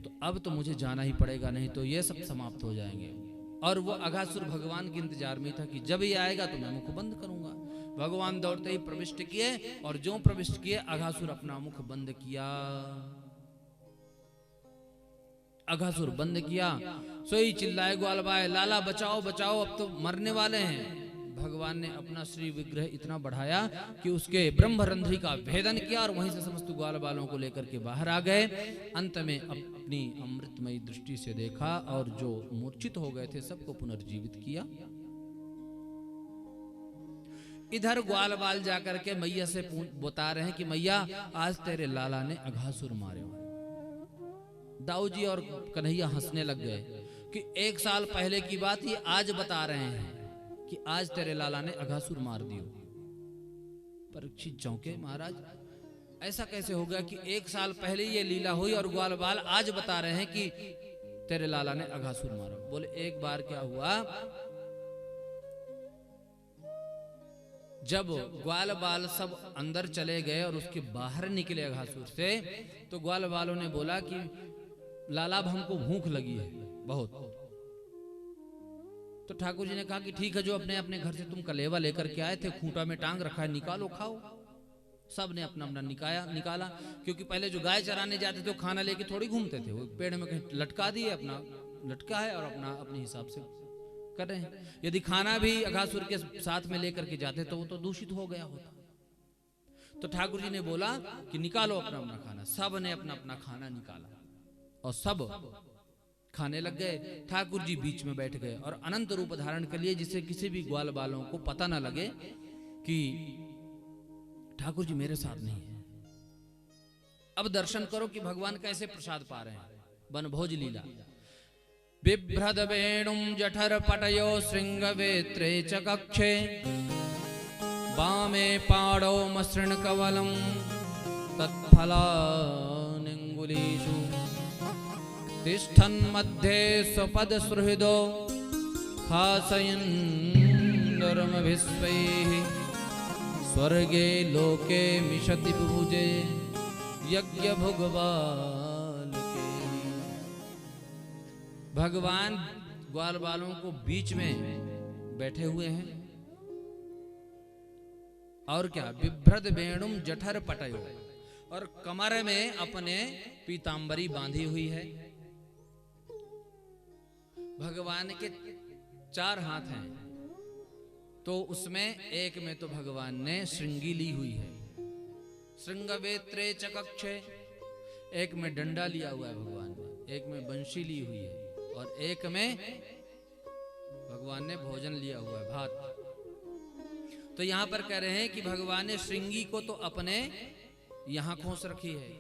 तो अब तो मुझे जाना ही पड़ेगा, नहीं तो ये सब समाप्त हो जाएंगे। और वो अघासुर भगवान के इंतजार में था कि जब ये आएगा तो मैं मुख बंद करूंगा। भगवान दौड़ते ही प्रविष्ट किए और जो प्रविष्ट किए अघासुर अपना मुख बंद किया। अघासुर बंद किया, सोई चिल्लाए ग्वाल बाय लाला बचाओ बचाओ, अब तो मरने वाले हैं। भगवान ने अपना श्री विग्रह इतना बढ़ाया कि उसके ब्रह्मरंध्री का भेदन किया और वहीं से समस्त ग्वाल बालों को लेकर के बाहर आ गए। अंत में अपनी अमृतमयी दृष्टि से देखा और जो मूर्छित हो गए थे सबको पुनर्जीवित किया। इधर ग्वाल बाल जाकर के मैया से बता रहे हैं कि मैया आज तेरे लाला ने अघासुर मारे। दाऊ जी और कन्हैया हंसने लग गए। कि 1 साल पहले की बात ये आज बता रहे हैं कि आज तेरे लाला ने अघासुर मार दियो। परीक्षित चौंके, महाराज ऐसा कैसे हो गया कि 1 साल पहले ये लीला हुई और ग्वाल बाल आज बता रहे हैं कि तेरे लाला ने अघासुर मारा। बोले एक बार क्या हुआ, जब ग्वाल बाल सब अंदर चले गए और उसके बाहर निकले अघासुर से, तो ग्वाल बालों ने बोला कि लाला अब हमको भूख लगी है बहुत। तो ठाकुर जी ने कहा कि ठीक है, जो अपने अपने घर से तुम कलेवा लेकर के आए थे, खूंटा में टांग रखा है, निकालो खाओ। सब ने अपना अपना निकाला, क्योंकि पहले जो गाय चराने जाते थे वो खाना लेके थोड़ी घूमते थे, वो पेड़ में कहीं लटका दिए, अपना लटका है और अपने हिसाब से कर रहे हैं। यदि खाना भी अघासुर के साथ में लेकर के जाते तो वो तो दूषित हो गया होता। तो ठाकुर जी ने बोला कि निकालो अपना अपना खाना। सब ने अपना अपना खाना निकाला और सब खाने लग गए। ठाकुर जी बीच में बैठ गए और अनंत रूप धारण कर लिए, जिससे किसी भी ग्वाल बालों को पता न लगे कि ठाकुर जी मेरे साथ नहीं है। अब दर्शन करो कि भगवान कैसे प्रसाद पा रहे हैं। वनभोज लीला। बिभ्रद वेणुम जठर पटयो श्रृंगवेत्रे च कक्षे, वामे पाणौ मसृण कवलम तत्फलानिंगुलीषु, तिष्ठन् मध्ये स्वपद सुहृदो हासयन् नरमभिस्वैः, स्वर्गे लोके मिषति बुभुजे यज्ञ भुगवाल के। भगवान ग्वाल बालों को बीच में बैठे हुए हैं और क्या, बिभ्रद वेणुम जठर पटयो, और कमर में अपने पीतांबरी बांधी हुई है। भगवान के 4 हाथ हैं, तो उसमें एक में तो भगवान ने श्रृंगी ली हुई है, श्रृंगवेत्रे च कक्षे। एक में डंडा लिया हुआ है भगवान ने, एक में बंशी ली हुई है, और एक में भगवान ने भोजन लिया हुआ है, भात। तो यहां पर कह रहे हैं कि भगवान ने श्रृंगी को तो अपने यहां खोस रखी है,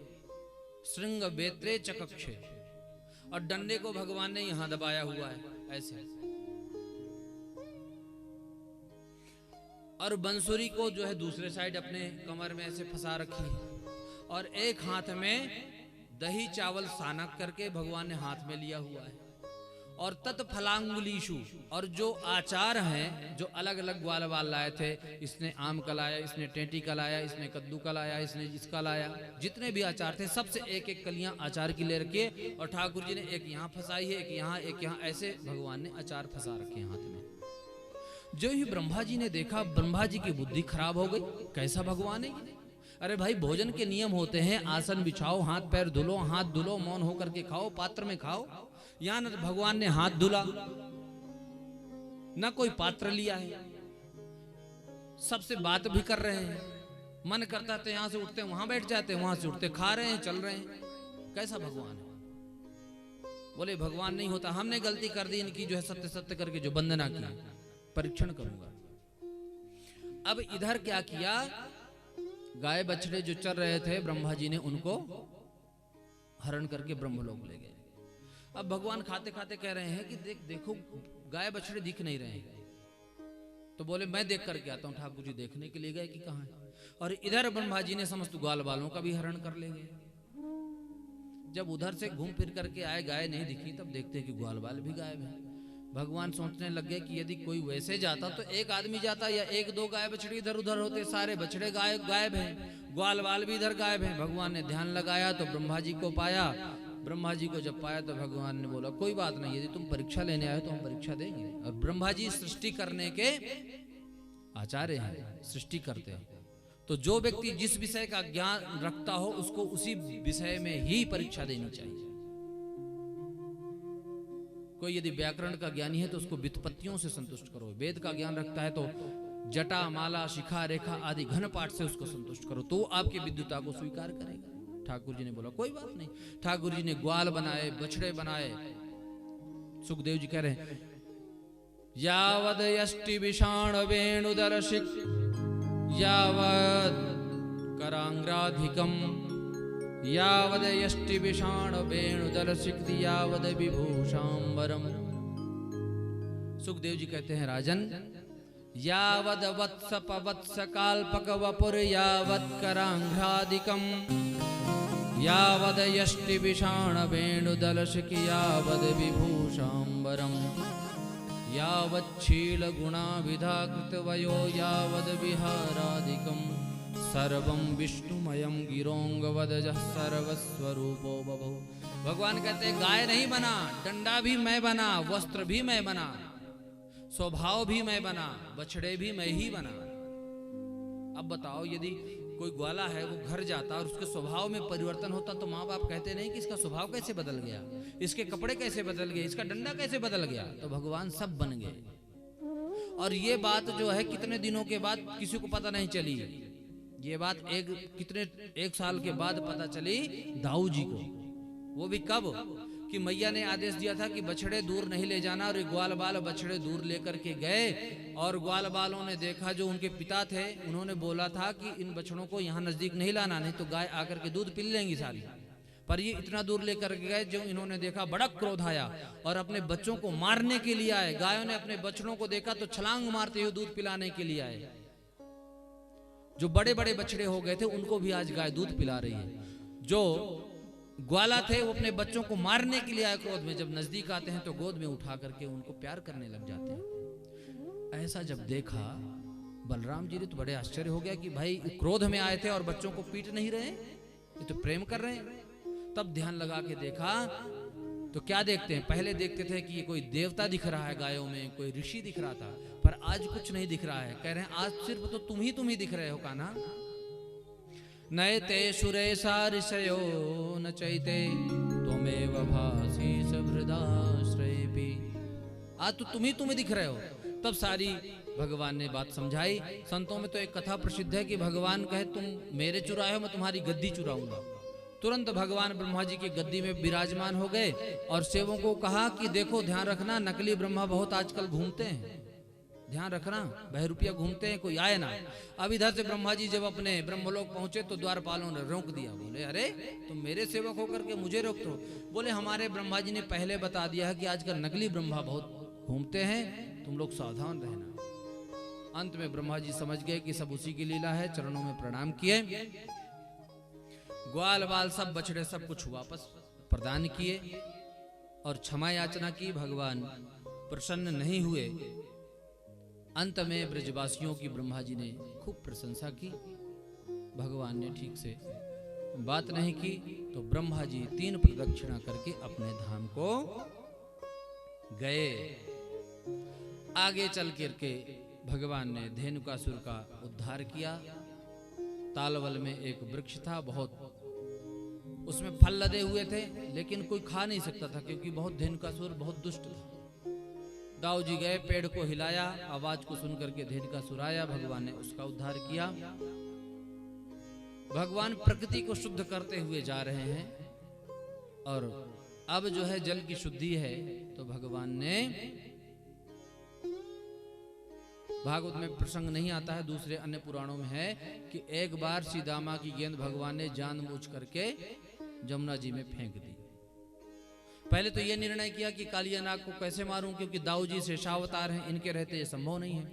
श्रृंगवेत्रे च कक्षे, और डंडे को भगवान ने यहां दबाया हुआ है ऐसे। और बंसुरी को जो है दूसरे साइड अपने कमर में ऐसे फंसा रखी है, और एक हाथ में दही चावल सानक करके भगवान ने हाथ में लिया हुआ है। और तत्फलांगुलीशु, और जो आचार हैं जो अलग अलग ग्वाल बाल लाए थे, इसने आम का लाया, इसने टेंटी का लाया, इसने कद्दू का लाया, इसने इसका लाया, जितने भी आचार थे सबसे एक एक कलियां आचार की ले रखी है। और ठाकुर जी ने एक यहाँ फंसाई है, एक यहाँ, एक यहाँ, ऐसे भगवान ने आचार फंसा रखे हैं हाथ में। जो ही ब्रह्मा जी ने देखा, ब्रह्मा जी की बुद्धि खराब हो गई, कैसा भगवान है। अरे भाई, भोजन के नियम होते हैं, आसन बिछाओ, हाथ पैर धुलो, हाथ धुलो, मौन होकर के खाओ, पात्र में खाओ। यहाँ न भगवान ने हाथ धुला, न कोई पात्र लिया है, सबसे बात भी कर रहे हैं। मन करता तो यहां से उठते वहां बैठ जाते, वहां से उठते खा रहे हैं, चल रहे हैं। कैसा भगवान है। बोले भगवान नहीं होता, हमने गलती कर दी इनकी, जो है सत्य सत्य करके जो वंदना की, परीक्षण करूंगा। अब इधर क्या किया, गाय बछड़े जो चल रहे थे, ब्रह्मा जी ने उनको हरण करके ब्रह्मलोक ले गए। अब भगवान खाते खाते कह रहे हैं कि देखो गाय बछड़े दिख नहीं रहे हैं। तो बोले मैं देख करके आता हूं। ठाकुर जी देखने के लिए गए कि कहां है, और इधर ब्रह्मा जी ने समस्त ग्वाल बालों का भी हरण कर ले गए। जब उधर से घूम फिर करके आए, गाय नहीं दिखी, तब देखते कि ग्वाल बाल भी गायब है। भगवान सोचने लग गए कि यदि कोई वैसे जाता तो एक आदमी जाता, या 1-2 गाय बछड़ी इधर उधर होते, सारे बछड़े गायब हैं, ग्वाल बाल भी इधर गायब हैं। भगवान ने ध्यान लगाया तो ब्रह्मा जी को पाया। ब्रह्मा जी को जब पाया तो भगवान ने बोला कोई बात नहीं, यदि तुम परीक्षा लेने आए तो हम परीक्षा देंगे। और ब्रह्मा जी सृष्टि करने के आचार्य हैं, सृष्टि करते हैं। तो जो व्यक्ति जिस विषय का ज्ञान रखता हो उसको उसी विषय में ही परीक्षा देनी चाहिए। कोई यदि व्याकरण का ज्ञानी है तो उसको व्युत्पत्तियों से संतुष्ट करो। वेद का ज्ञान रखता है तो जटा, माला, शिखा, रेखा आदि घन पाठ से उसको संतुष्ट करो, तो आपकी विद्युता को स्वीकार करेगा। ठाकुर जी ने बोला कोई बात नहीं। ठाकुर जी ने ग्वाल बनाए, बछड़े बनाए। सुखदेव जी कह रहे हैं यावद यष्टि विषाण वेणुदर्शिक यावद करांग्राधिकम, यावद यष्टि विषाण वेणुदर्शिक यावद विभूषांबरम, सुखदेव जी कहते हैं राजन, यावद वत्स पवत्स काल्पक वपुर यावत् करांघ्रादिकम यावद यष्टि विषाण वेणुदलशिख यावद विभूषांबरम यावच्छील गुणाविधा कृतवयो यावद विहारादिकम सर्वं विष्णुमयं गिरोंगवदजः सर्वस्वरूपो बभो। भगवान कहते हैं गाय नहीं बना, डंडा भी मैं बना, वस्त्र भी मैं बना, स्वभाव भी मैं बना, बछड़े भी मैं ही बना। अब बताओ यदि कोई ग्वाला है वो घर जाता और उसके स्वभाव में परिवर्तन होता तो माँ बाप कहते नहीं कि इसका स्वभाव कैसे बदल गया, इसके कपड़े कैसे बदल गए, इसका डंडा कैसे बदल गया। तो भगवान सब बन गए। और ये बात जो है कितने दिनों के बाद किसी को पता नहीं चली, ये बात एक साल के बाद पता चली दाऊ जी को। वो भी कब कि मैया ने आदेश दिया था कि बछड़े दूर नहीं ले जाना, और ग्वाल बाल बछड़े दूर लेकर के गए और ग्वाल बालों ने देखा, जो उनके पिता थे उन्होंने बोला था कि इन बछड़ों को यहाँ नजदीक नहीं लाना, नहीं तो गाय आकर के दूध पी लेंगी सारी। पर ये इतना दूर लेकर के गए, जो इन्होंने देखा बड़ा क्रोध आया और अपने बच्चों को मारने के लिए आए। गायों ने अपने बछड़ों को देखा तो छलांग मारते हुए दूध पिलाने के लिए आए। जो बड़े बड़े बछड़े हो गए थे उनको भी आज गाय दूध पिला रही है। जो ग्वाला थे वो अपने बच्चों को मारने के लिए आए क्रोध में, जब नजदीक आते हैं तो गोद में उठा करके उनको प्यार करने लग जाते हैं। ऐसा जब देखा बलराम जी ने तो बड़े आश्चर्य हो गया कि भाई क्रोध में आए थे और बच्चों को पीट नहीं रहे, ये तो प्रेम कर रहे हैं। तब ध्यान लगा के देखा तो क्या देखते हैं, पहले देखते थे कि ये कोई देवता दिख रहा है गायों में, कोई ऋषि दिख रहा था, पर आज कुछ नहीं दिख रहा है। कह रहे हैं आज सिर्फ तो तुम ही दिख रहे हो कान्हा। नयते सुरेशा ऋषयो न चैते त्वमेव भासि सभृदाश्रयेऽपि। आज तो तुम ही दिख रहे हो। तब सारी भगवान ने बात समझाई। संतों में तो एक कथा प्रसिद्ध है कि भगवान कहे तुम मेरे चुराए हो, मैं तुम्हारी गद्दी चुराऊंगा। तुरंत भगवान ब्रह्मा जी की गद्दी में विराजमान हो गए और सेवकों को कहा कि देखो ध्यान रखना, नकली ब्रह्मा बहुत आजकल घूमते हैं, ध्यान रखना, बहरूपिया घूमते हैं, कोई आए ना। अब इधर से ब्रह्मा जी जब अपने ब्रह्मलोक पहुंचे तो द्वारपालों ने रोक दिया। बोले अरे तुम मेरे सेवक होकर के मुझे रोकते हो। बोले हमारे ब्रह्मा जी ने पहले बता दिया है कि आजकल नकली ब्रह्मा बहुत घूमते हैं, तुम लोग सावधान रहना। अंत में ब्रह्मा जी समझ गए कि सब उसी की लीला है, चरणों में प्रणाम किए। ग्वाल बाल सब बछड़े सब कुछ वापस प्रदान किए और क्षमा याचना की। भगवान प्रसन्न नहीं हुए। अंत में ब्रजवासियों की ब्रह्मा जी ने खूब प्रशंसा की। भगवान ने ठीक से बात नहीं की तो ब्रह्मा जी 3 प्रदक्षिणा करके अपने धाम को गए। आगे चल करके भगवान ने धेनुकासुर का उद्धार किया। तालवल में एक वृक्ष था, बहुत उसमें फल लदे हुए थे, लेकिन कोई खा नहीं सकता था क्योंकि बहुत धेनुकासुर बहुत दुष्ट था। दाऊ जी गए, पेड़ को हिलाया, आवाज को सुन करके धेनुकासुर आया, भगवान ने उसका उद्धार किया। भगवान प्रकृति को शुद्ध करते हुए जा रहे हैं और अब जो है जल की शुद्धि है तो भगवान ने, भागवत में प्रसंग नहीं आता है, दूसरे अन्य पुराणों में है कि एक बार सीदामा की गेंद भगवान ने जानबूझ करके जमुना जी में फेंक दी। पहले तो यह निर्णय किया कि कालिया नाग को कैसे मारूं, क्योंकि दाऊ जी शेषावतार हैं, इनके रहते ये संभव नहीं है।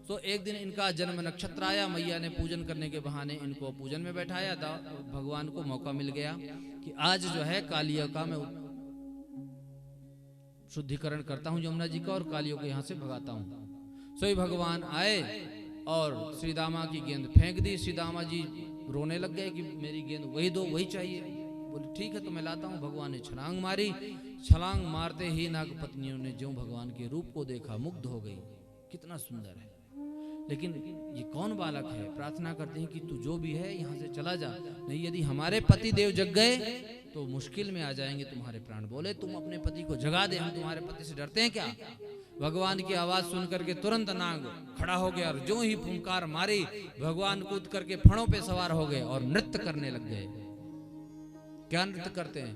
तो एक दिन इनका जन्म नक्षत्र आया, मैया ने पूजन करने के बहाने इनको पूजन में बैठाया। भगवान को मौका मिल गया कि आज जो है कालिया का मैं शुद्धिकरण करता हूं जमुना जी का और कालियों को यहां से भगाता हूं। सोई भगवान आए और श्रीदामा की गेंद फेंक दी। श्रीदामा जी रोने लग गए कि मेरी गेंद वही दो, वही चाहिए। बोले ठीक है तो मैं लाता हूँ। भगवान ने छलांग मारी। छलांग मारते ही नाग पत्नियों ने जो भगवान के रूप को देखा मुग्ध हो गई, कितना सुंदर है। लेकिन ये कौन बालक है? प्रार्थना करते हैं कि तू जो भी है यहाँ से चला जा, नहीं यदि हमारे पति देव जग गए तो मुश्किल में आ जाएंगे तुम्हारे प्राण। बोले तुम अपने पति को जगा दे, हम तुम्हारे पति से डरते हैं क्या? भगवान की आवाज सुन करके तुरंत नाग खड़ा हो गया और जो ही फुंकार मारी भगवान कूद करके फणों पे सवार हो गए और नृत्य करने लग गए। क्या नृत्य करते हैं?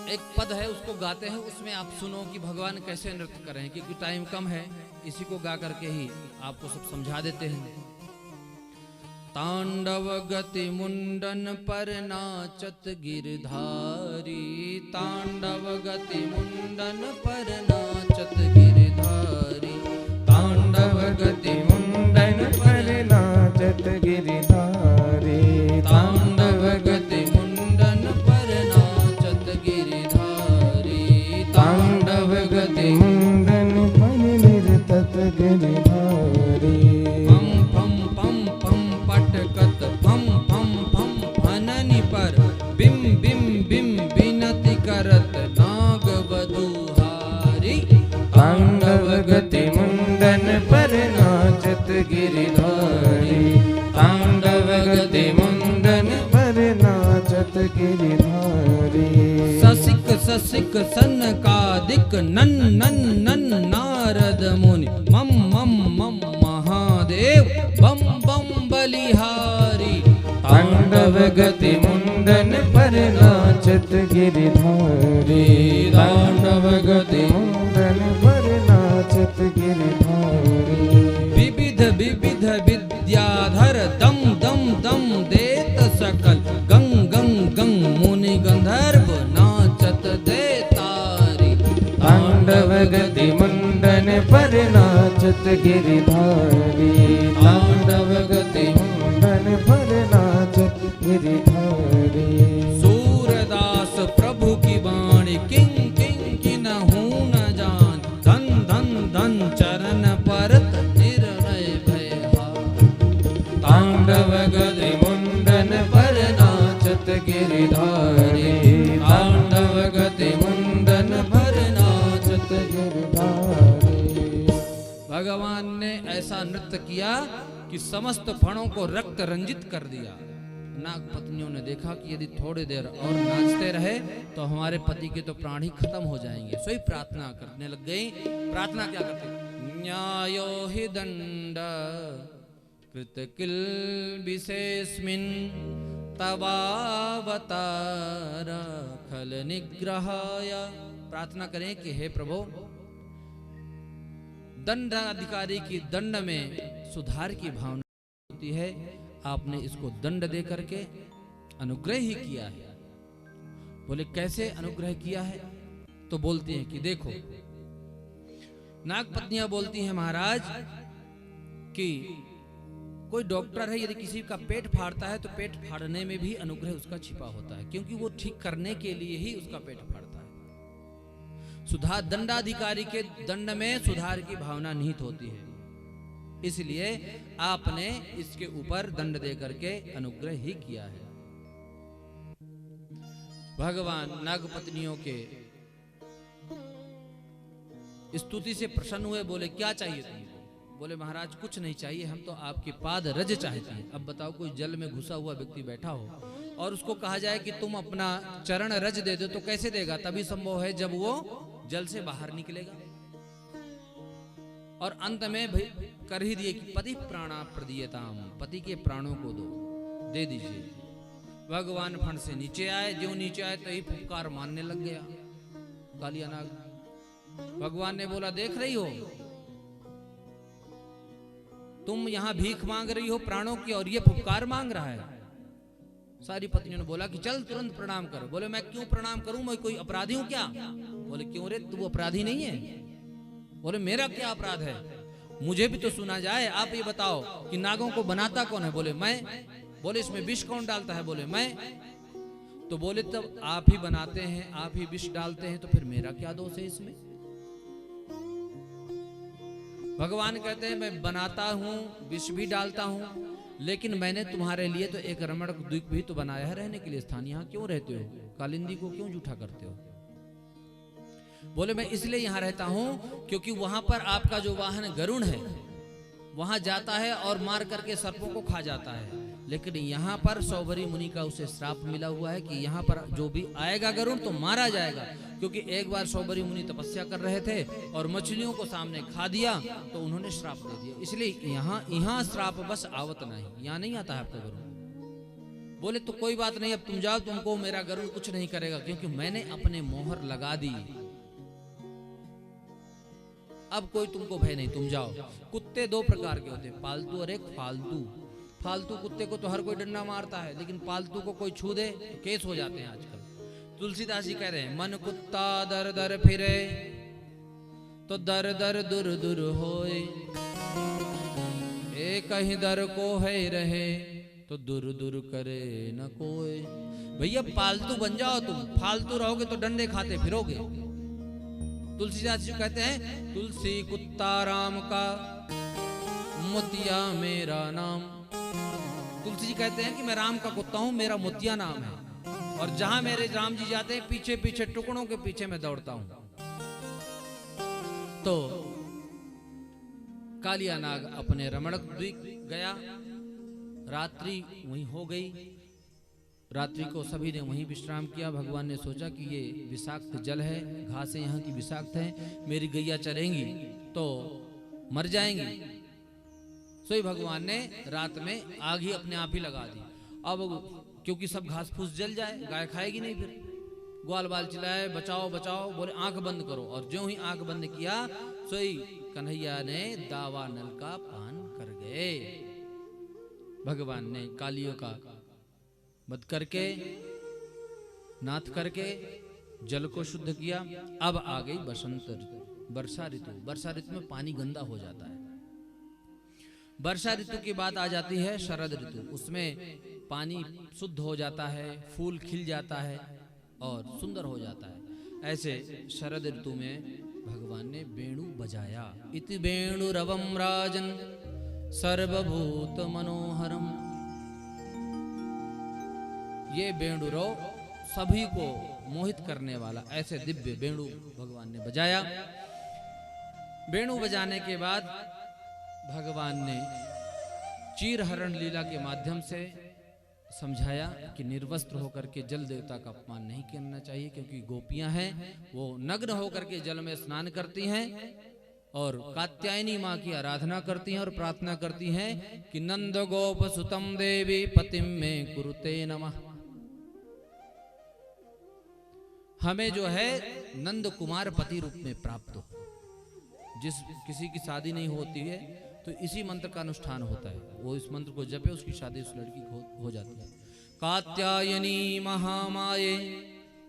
एक पद है उसको गाते हैं, उसमें आप सुनो कि भगवान कैसे नृत्य कर रहे हैं, क्योंकि टाइम कम है, इसी को गा करके ही आपको सब समझा देते हैं। तांडव गति मुंडन पर नाचत गिरधारी, तांडव गति मुंडन पर नाचत गिरधारी, तांडव गति मुंडन पर नाचत गिरधारी, तांडव गति मुंडन पर नाचत गिरधारी, तांडव गति मुंडन पर नृतत गिरधारी। पम पम पम पटकत फम फम फम फननि पर बिम बिम बिम बिनति करत नाग बधुहारी, तांडव गति मुंडन पर नाचत गिरधारी, तांडव गति मुंडन पर नाचत गिरधारी। ससिक ससिक सनकादिक नन नन नन नारद मुनि मम मम मम महादेव बम बम बलिहारी, तांडव गति मुंडन पर नाचत गिरधारी, तांडव गति मुंडन पर नाचत गिरधारी। विविध विविध विद्याधर दम दम दम देत सकल गंग गंग गंग मुनि गंधर्व नाचत देतारी, तांडव गति मुंडन पर नाचत गिरधारी, तांडव गति मुंडन पर नाचत गिरधारी। सूरदास प्रभु की वाणी किंग किंग किन्हु न जान, धन धन धन चरण परत निर्णय भयहार, तांडव गति मुंडन पर नाचत गिरधारी, तांडव गति मुंडन पर नाचत गिरधारी। भगवान ने ऐसा नृत्य किया कि समस्त फणों को रक्त रंजित कर दिया। नाग पत्नियों ने देखा कि यदि थोड़ी देर और नाचते रहे तो हमारे पति के तो प्राण ही खत्म हो जाएंगे, सो ही प्रार्थना करने लग गई। प्रार्थना क्या करते? न्यायो हि दंड कृत किल विशेषमिन तवावतार खल निग्रहाय। प्रार्थना करें कि हे प्रभु, दंडाधिकारी की दंड में सुधार की भावना होती है, आपने इसको दंड दे करके अनुग्रह ही किया है। बोले कैसे अनुग्रह किया है? तो बोलती हैं कि देखो, नाग पत्नियां बोलती हैं महाराज कि कोई डॉक्टर है, यदि किसी का पेट फाड़ता है तो पेट फाड़ने में भी अनुग्रह उसका छिपा होता है, क्योंकि वो ठीक करने के लिए ही उसका पेट फाड़ता है। सुधार दंडाधिकारी के दंड में सुधार की भावना निहित होती है, इसलिए आपने इसके ऊपर दंड दे करके अनुग्रह ही किया है। भगवान नागपत्नियों के स्तुति से प्रसन्न हुए, बोले क्या चाहिए तुमको? बोले महाराज कुछ नहीं चाहिए, हम तो आपके पाद रज चाहते हैं। अब बताओ, कोई जल में घुसा हुआ व्यक्ति बैठा हो और उसको कहा जाए कि तुम अपना चरण रज दे दो, तो कैसे देगा? तभी संभव है जब वो जल से बाहर निकलेगा। और अंत में कर ही दिए कि पति प्राणा प्रदीयताम, पति के प्राणों को दे दीजिए। भगवान फण से नीचे आए, जो नीचे आए तो ही फुफकार मारने लग गया कालिया नाग। भगवान ने बोला देख रही हो, तुम यहां भीख मांग रही हो प्राणों की और ये फुफकार मांग रहा है। सारी पत्नियों ने बोला कि चल तुरंत प्रणाम करो। बोले मैं क्यों प्रणाम करूं, मैं कोई अपराधी हूं क्या? बोले क्यों रे, तू अपराधी नहीं है। बोले मेरा क्या अपराध है, मुझे भी तो सुना जाए। आप ये बताओ कि नागों को बनाता कौन है? बोले मैं। बोले इसमें विष कौन डालता है? बोले मैं। तो बोले तब आप ही बनाते हैं, आप ही विष डालते हैं, तो फिर मेरा क्या दोष है इसमें? भगवान कहते हैं मैं बनाता हूं, विष भी डालता हूं, लेकिन मैंने तुम्हारे लिए तो एक रमण द्वीप भी तो बनाया है रहने के लिए स्थान। यहाँ क्यों रहते हो? कालिंदी को क्यों जूठा करते हो? बोले मैं इसलिए यहाँ रहता हूं क्योंकि वहां पर आपका जो वाहन गरुण है वहां जाता है और मार करके सर्पों को खा जाता है, लेकिन यहाँ पर सौभरी मुनि का उसे श्राप मिला हुआ है कि यहाँ पर जो भी आएगा गरुण तो मारा जाएगा। क्योंकि एक बार सौभरी मुनि तपस्या कर रहे थे और मछलियों को सामने खा दिया तो उन्होंने श्राप दे दिया, इसलिए यहाँ श्राप बस आवत नहीं, यहाँ नहीं आता है आपका गरुड़। बोले तो कोई बात नहीं, अब तुम जाओ, तुमको मेरा गरुड़ कुछ नहीं करेगा क्योंकि मैंने अपने मोहर लगा दी, अब कोई तुमको भय नहीं, तुम जाओ। कुत्ते दो प्रकार के होते हैं, पालतू और एक फालतू। फालतू कुत्ते को तो हर कोई डंडा मारता है, लेकिन पालतू को कोई छू दे तो केस हो जाते हैं आजकल। तुलसीदास जी कह रहे हैं, मन कुत्ता दर दर फिरे तो दर दर दुर दुर होए, एक ही दर को है रहे तो दुर दुर करे न कोई। भैया पालतू बन जाओ तुम, फालतू रहोगे तो डंडे खाते फिरोगे। तुलसीदास जी कहते हैं, तुलसी कुत्ता राम का मोतिया मेरा नाम। तुलसी जी कहते हैं कि मैं राम का कुत्ता हूं, मेरा मोतिया नाम है, और जहां मेरे राम जी जाते हैं पीछे पीछे टुकड़ों के पीछे मैं दौड़ता हूं। तो कालिया नाग अपने रमणक द्वीप गया, रात्रि वहीं हो गई। रात्रि को सभी ने वहीं विश्राम किया। भगवान ने सोचा कि ये विषाक्त जल है, घासें यहाँ की विषाक्त हैं, मेरी गैया चरेंगी तो मर जाएंगी। सोई भगवान ने रात में आग ही अपने आप ही लगा दी। अब क्योंकि सब घास फूस जल जाए, गाय खाएगी नहीं, फिर ग्वाल बाल चिल्लाए बचाओ बचाओ, बोले आंख बंद करो। और जो ही आंख बंद किया सोई कन्हैया ने दावा नल का पान कर गए। भगवान ने कालियों का वध करके, नाथ करके जल को शुद्ध किया। अब आ गई बसंत ऋतु, वर्षा ऋतु। वर्षा ऋतु में पानी गंदा हो जाता है। वर्षा ऋतु के बाद आ जाती है शरद ऋतु, उसमें पानी शुद्ध हो जाता है, फूल खिल जाता है और सुंदर हो जाता है। ऐसे शरद ऋतु में भगवान ने वेणु बजाया। इति वेणु रवम राजन सर्वभूत मनोहरम। ये वेणुरो सभी को मोहित करने वाला ऐसे दिव्य वेणु भगवान ने बजाया। वेणु बजाने के बाद भगवान ने चीरहरण लीला के माध्यम से समझाया कि निर्वस्त्र होकर के जल देवता का अपमान नहीं करना चाहिए, क्योंकि गोपियां हैं वो नग्न होकर के जल में स्नान करती हैं और कात्यायनी माँ की आराधना करती हैं और प्रार्थना करती हैं कि नंद गोप सुतम देवी पतिम में कुरुते नमः। हमें जो है नंद कुमार पति रूप में प्राप्त हो। जिस किसी की शादी नहीं होती है तो इसी मंत्र का अनुष्ठान होता है, वो इस मंत्र को जपे, उसकी शादी उस लड़की को हो जाती है। कात्यायनी महामाये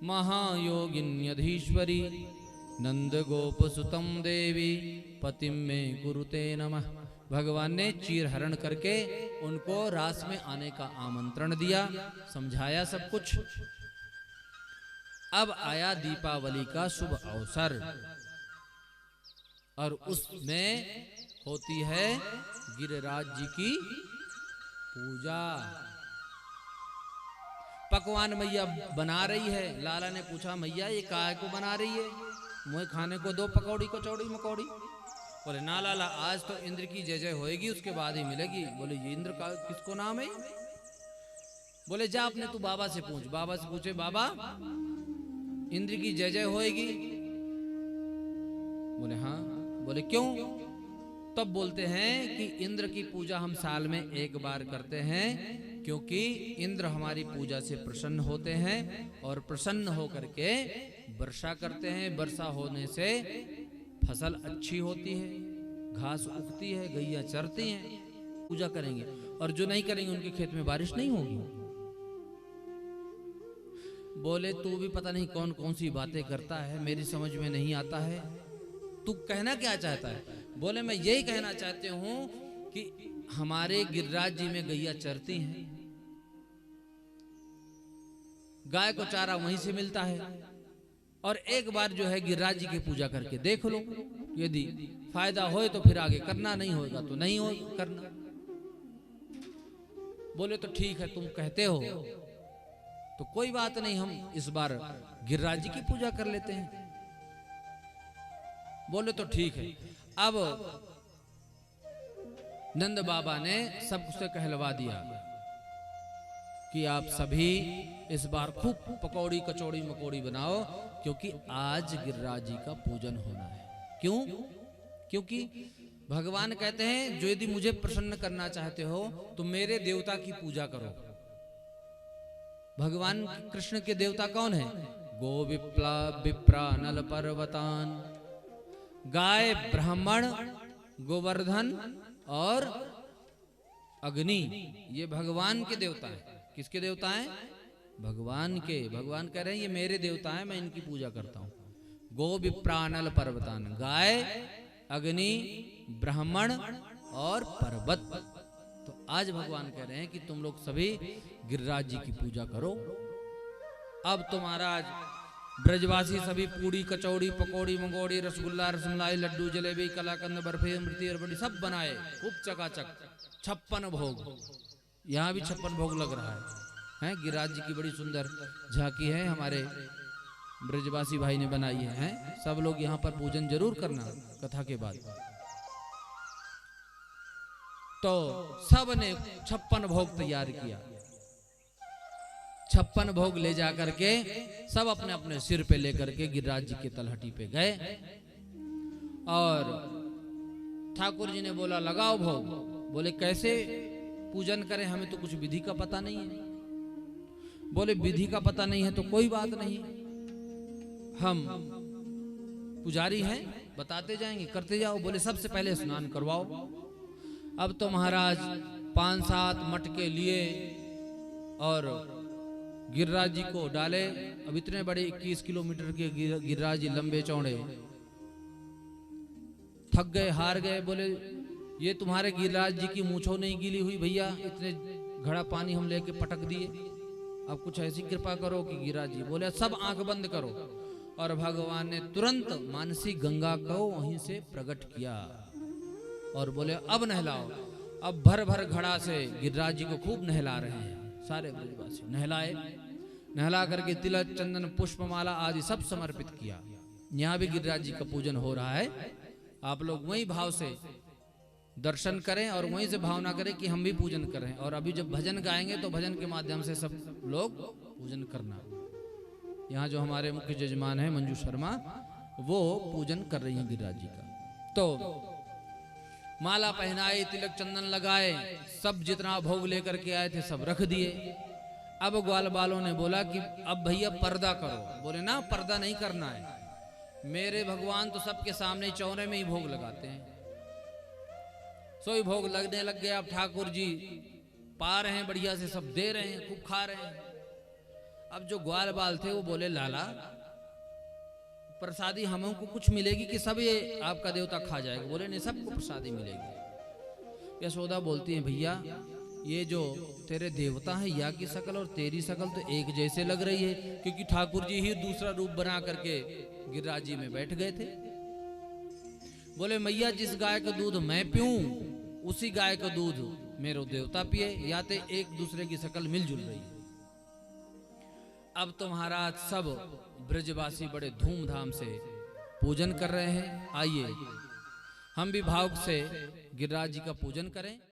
महायोगिन्यधीश्वरी नंद गोप सुतम देवी पतिम में कुरुते नमः। भगवान ने चीर हरण करके उनको रास में आने का आमंत्रण दिया, समझाया सब कुछ। अब आया दीपावली का शुभ अवसर और उसमें होती है गिरिराज जी की पूजा। पकवान मैया बना रही है। लाला ने पूछा, मैया ये काय को बना रही है? मुझे खाने को दो पकौड़ी कचौड़ी मकौड़ी। बोले ना लाला, आज तो इंद्र की जय जय होएगी, उसके बाद ही मिलेगी। बोले ये इंद्र का किसको नाम है? बोले जा अपने तू बाबा से पूछ। बाबा से पूछे, बाबा इंद्र की जय जय होएगी? बोले हाँ। बोले क्यों? तब बोलते हैं कि इंद्र की पूजा हम साल में एक बार करते हैं, क्योंकि इंद्र हमारी पूजा से प्रसन्न होते हैं और प्रसन्न होकर के वर्षा करते हैं। वर्षा होने से फसल अच्छी होती है, घास उगती है, गैया चरती हैं। पूजा करेंगे, और जो नहीं करेंगे उनके खेत में बारिश नहीं होगी। बोले तू भी पता नहीं कौन कौन सी बातें करता है, मेरी समझ में नहीं आता है। तू कहना क्या चाहता है? बोले मैं यही कहना चाहते हूं कि हमारे गिरिराज जी में गैया चरती हैं, गाय को चारा वहीं से मिलता है, और एक बार जो है गिरिराज जी की पूजा करके देख लो, यदि फायदा होए तो फिर आगे करना, नहीं होगा तो नहीं हो करना। बोले तो ठीक है, तुम कहते हो तो कोई बात नहीं, हम इस बार गिरिराज जी की पूजा कर लेते हैं। बोले तो ठीक है। अब नंद बाबा ने सबसे कहलवा दिया कि आप सभी इस बार खूब पकौड़ी कचौड़ी मकौड़ी बनाओ, क्योंकि आज गिरिराज जी का पूजन होना है। क्यों? क्योंकि भगवान कहते हैं जो यदि मुझे प्रसन्न करना चाहते हो तो मेरे देवता की पूजा करो। भगवान कृष्ण के देवता कौन है? गो विप्ला विप्रा नल पर्वतान, गाय ब्राह्मण गोवर्धन और अग्नि, ये भगवान के देवता हैं। किसके देवता हैं? भगवान के। भगवान कह रहे हैं ये मेरे देवता हैं, मैं इनकी पूजा करता हूं। गो विप्रानल पर्वतान, गाय, अग्नि, ब्राह्मण और पर्वत। तो आज भगवान कह रहे हैं कि तुम लोग सभी गिरिराज जी की पूजा करो। अब तो महाराज ब्रजवासी सभी पूड़ी, कचौड़ी, पकौड़ी, मंगोड़ी, रसगुल्ला, रसमलाई, लड्डू, जलेबी, कलाकंद, बर्फी, अमृति और बड़ी सब बनाए खूब चकाचक। 56 भोग, यहाँ भी 56 भोग लग रहा है। गिरिराज जी की बड़ी सुंदर झांकी है, हमारे ब्रजवासी भाई ने बनाई है। सब लोग यहाँ पर पूजन जरूर करना कथा के बाद। तो सब ने 56 भोग तैयार किया। 56 भोग ले जा करके सब अपने अपने सिर पे लेकर के गिरिराज जी के तलहटी पे गए। और ठाकुर जी ने बोला लगाओ भोग। बोले कैसे पूजन करें, हमें तो कुछ विधि का पता नहीं है। बोले विधि का पता नहीं है तो कोई बात नहीं, हम पुजारी हैं, बताते जाएंगे, करते जाओ। बोले सबसे पहले स्नान करवाओ। अब तो महाराज 5-7 मटके लिए और गिरिराज जी को डाले। अब इतने बड़े 21 किलोमीटर के गिरिराज जी, लंबे चौड़े, थक गए, हार गए। बोले ये तुम्हारे गिरिराज जी की मूंछों नहीं गीली हुई भैया, इतने घड़ा पानी हम लेके पटक दिए, अब कुछ ऐसी कृपा करो कि गिरिराज जी। बोले सब आंख बंद करो। और भगवान ने तुरंत मानसी गंगा को वहीं से प्रकट किया और बोले अब नहलाओ। अब भर भर घड़ा से गिरिराज जी को खूब नहला रहे हैं सारे ब्रजवासी। नहलाए, नहला करके तिलक, चंदन, पुष्पमाला आदि सब समर्पित किया। यहाँ भी गिरिराज जी का पूजन हो रहा है। आप लोग वही भाव से दर्शन करें और वहीं से भावना करें कि हम भी पूजन करें। और अभी जब भजन गाएंगे तो भजन के माध्यम से सब लोग पूजन करना। यहाँ जो हमारे मुख्य जजमान है मंजू शर्मा, वो पूजन कर रही हैं गिरिराज जी का। तो माला पहनाए, तिलक चंदन लगाए, सब जितना भोग लेकर के आए थे सब रख दिए। अब ग्वाल बालों ने बोला कि अब भैया पर्दा करो। बोले ना, पर्दा नहीं करना है, मेरे भगवान तो सबके सामने चौरे में ही भोग लगाते हैं। सोई भोग लगने लग गया। अब ठाकुर जी पा रहे हैं बढ़िया से, सब दे रहे हैं, खूब खा रहे हैं। अब जो ग्वाल बाल थे वो बोले लाला प्रसादी हमको कुछ मिलेगी कि सब ये आपका देवता खा जाएगा? बोले नहीं, सबको प्रसादी मिलेगी। यशोदा बोलती है भैया ये जो तेरे देवता है या की शकल और तेरी शकल तो एक जैसे लग रही है, क्योंकि ठाकुर जी ही दूसरा रूप बना करके गिरिराज जी में बैठ गए थे। बोले मैया जिस गाय का दूध मैं पीऊं उसी गाय का दूध मेरे देवता पिए, या तो एक दूसरे की शकल मिलजुल रही है। अब तो महाराज सब ब्रजवासी बड़े धूमधाम से पूजन कर रहे हैं। आइए हम भी भाव से गिरिराज जी का पूजन करें।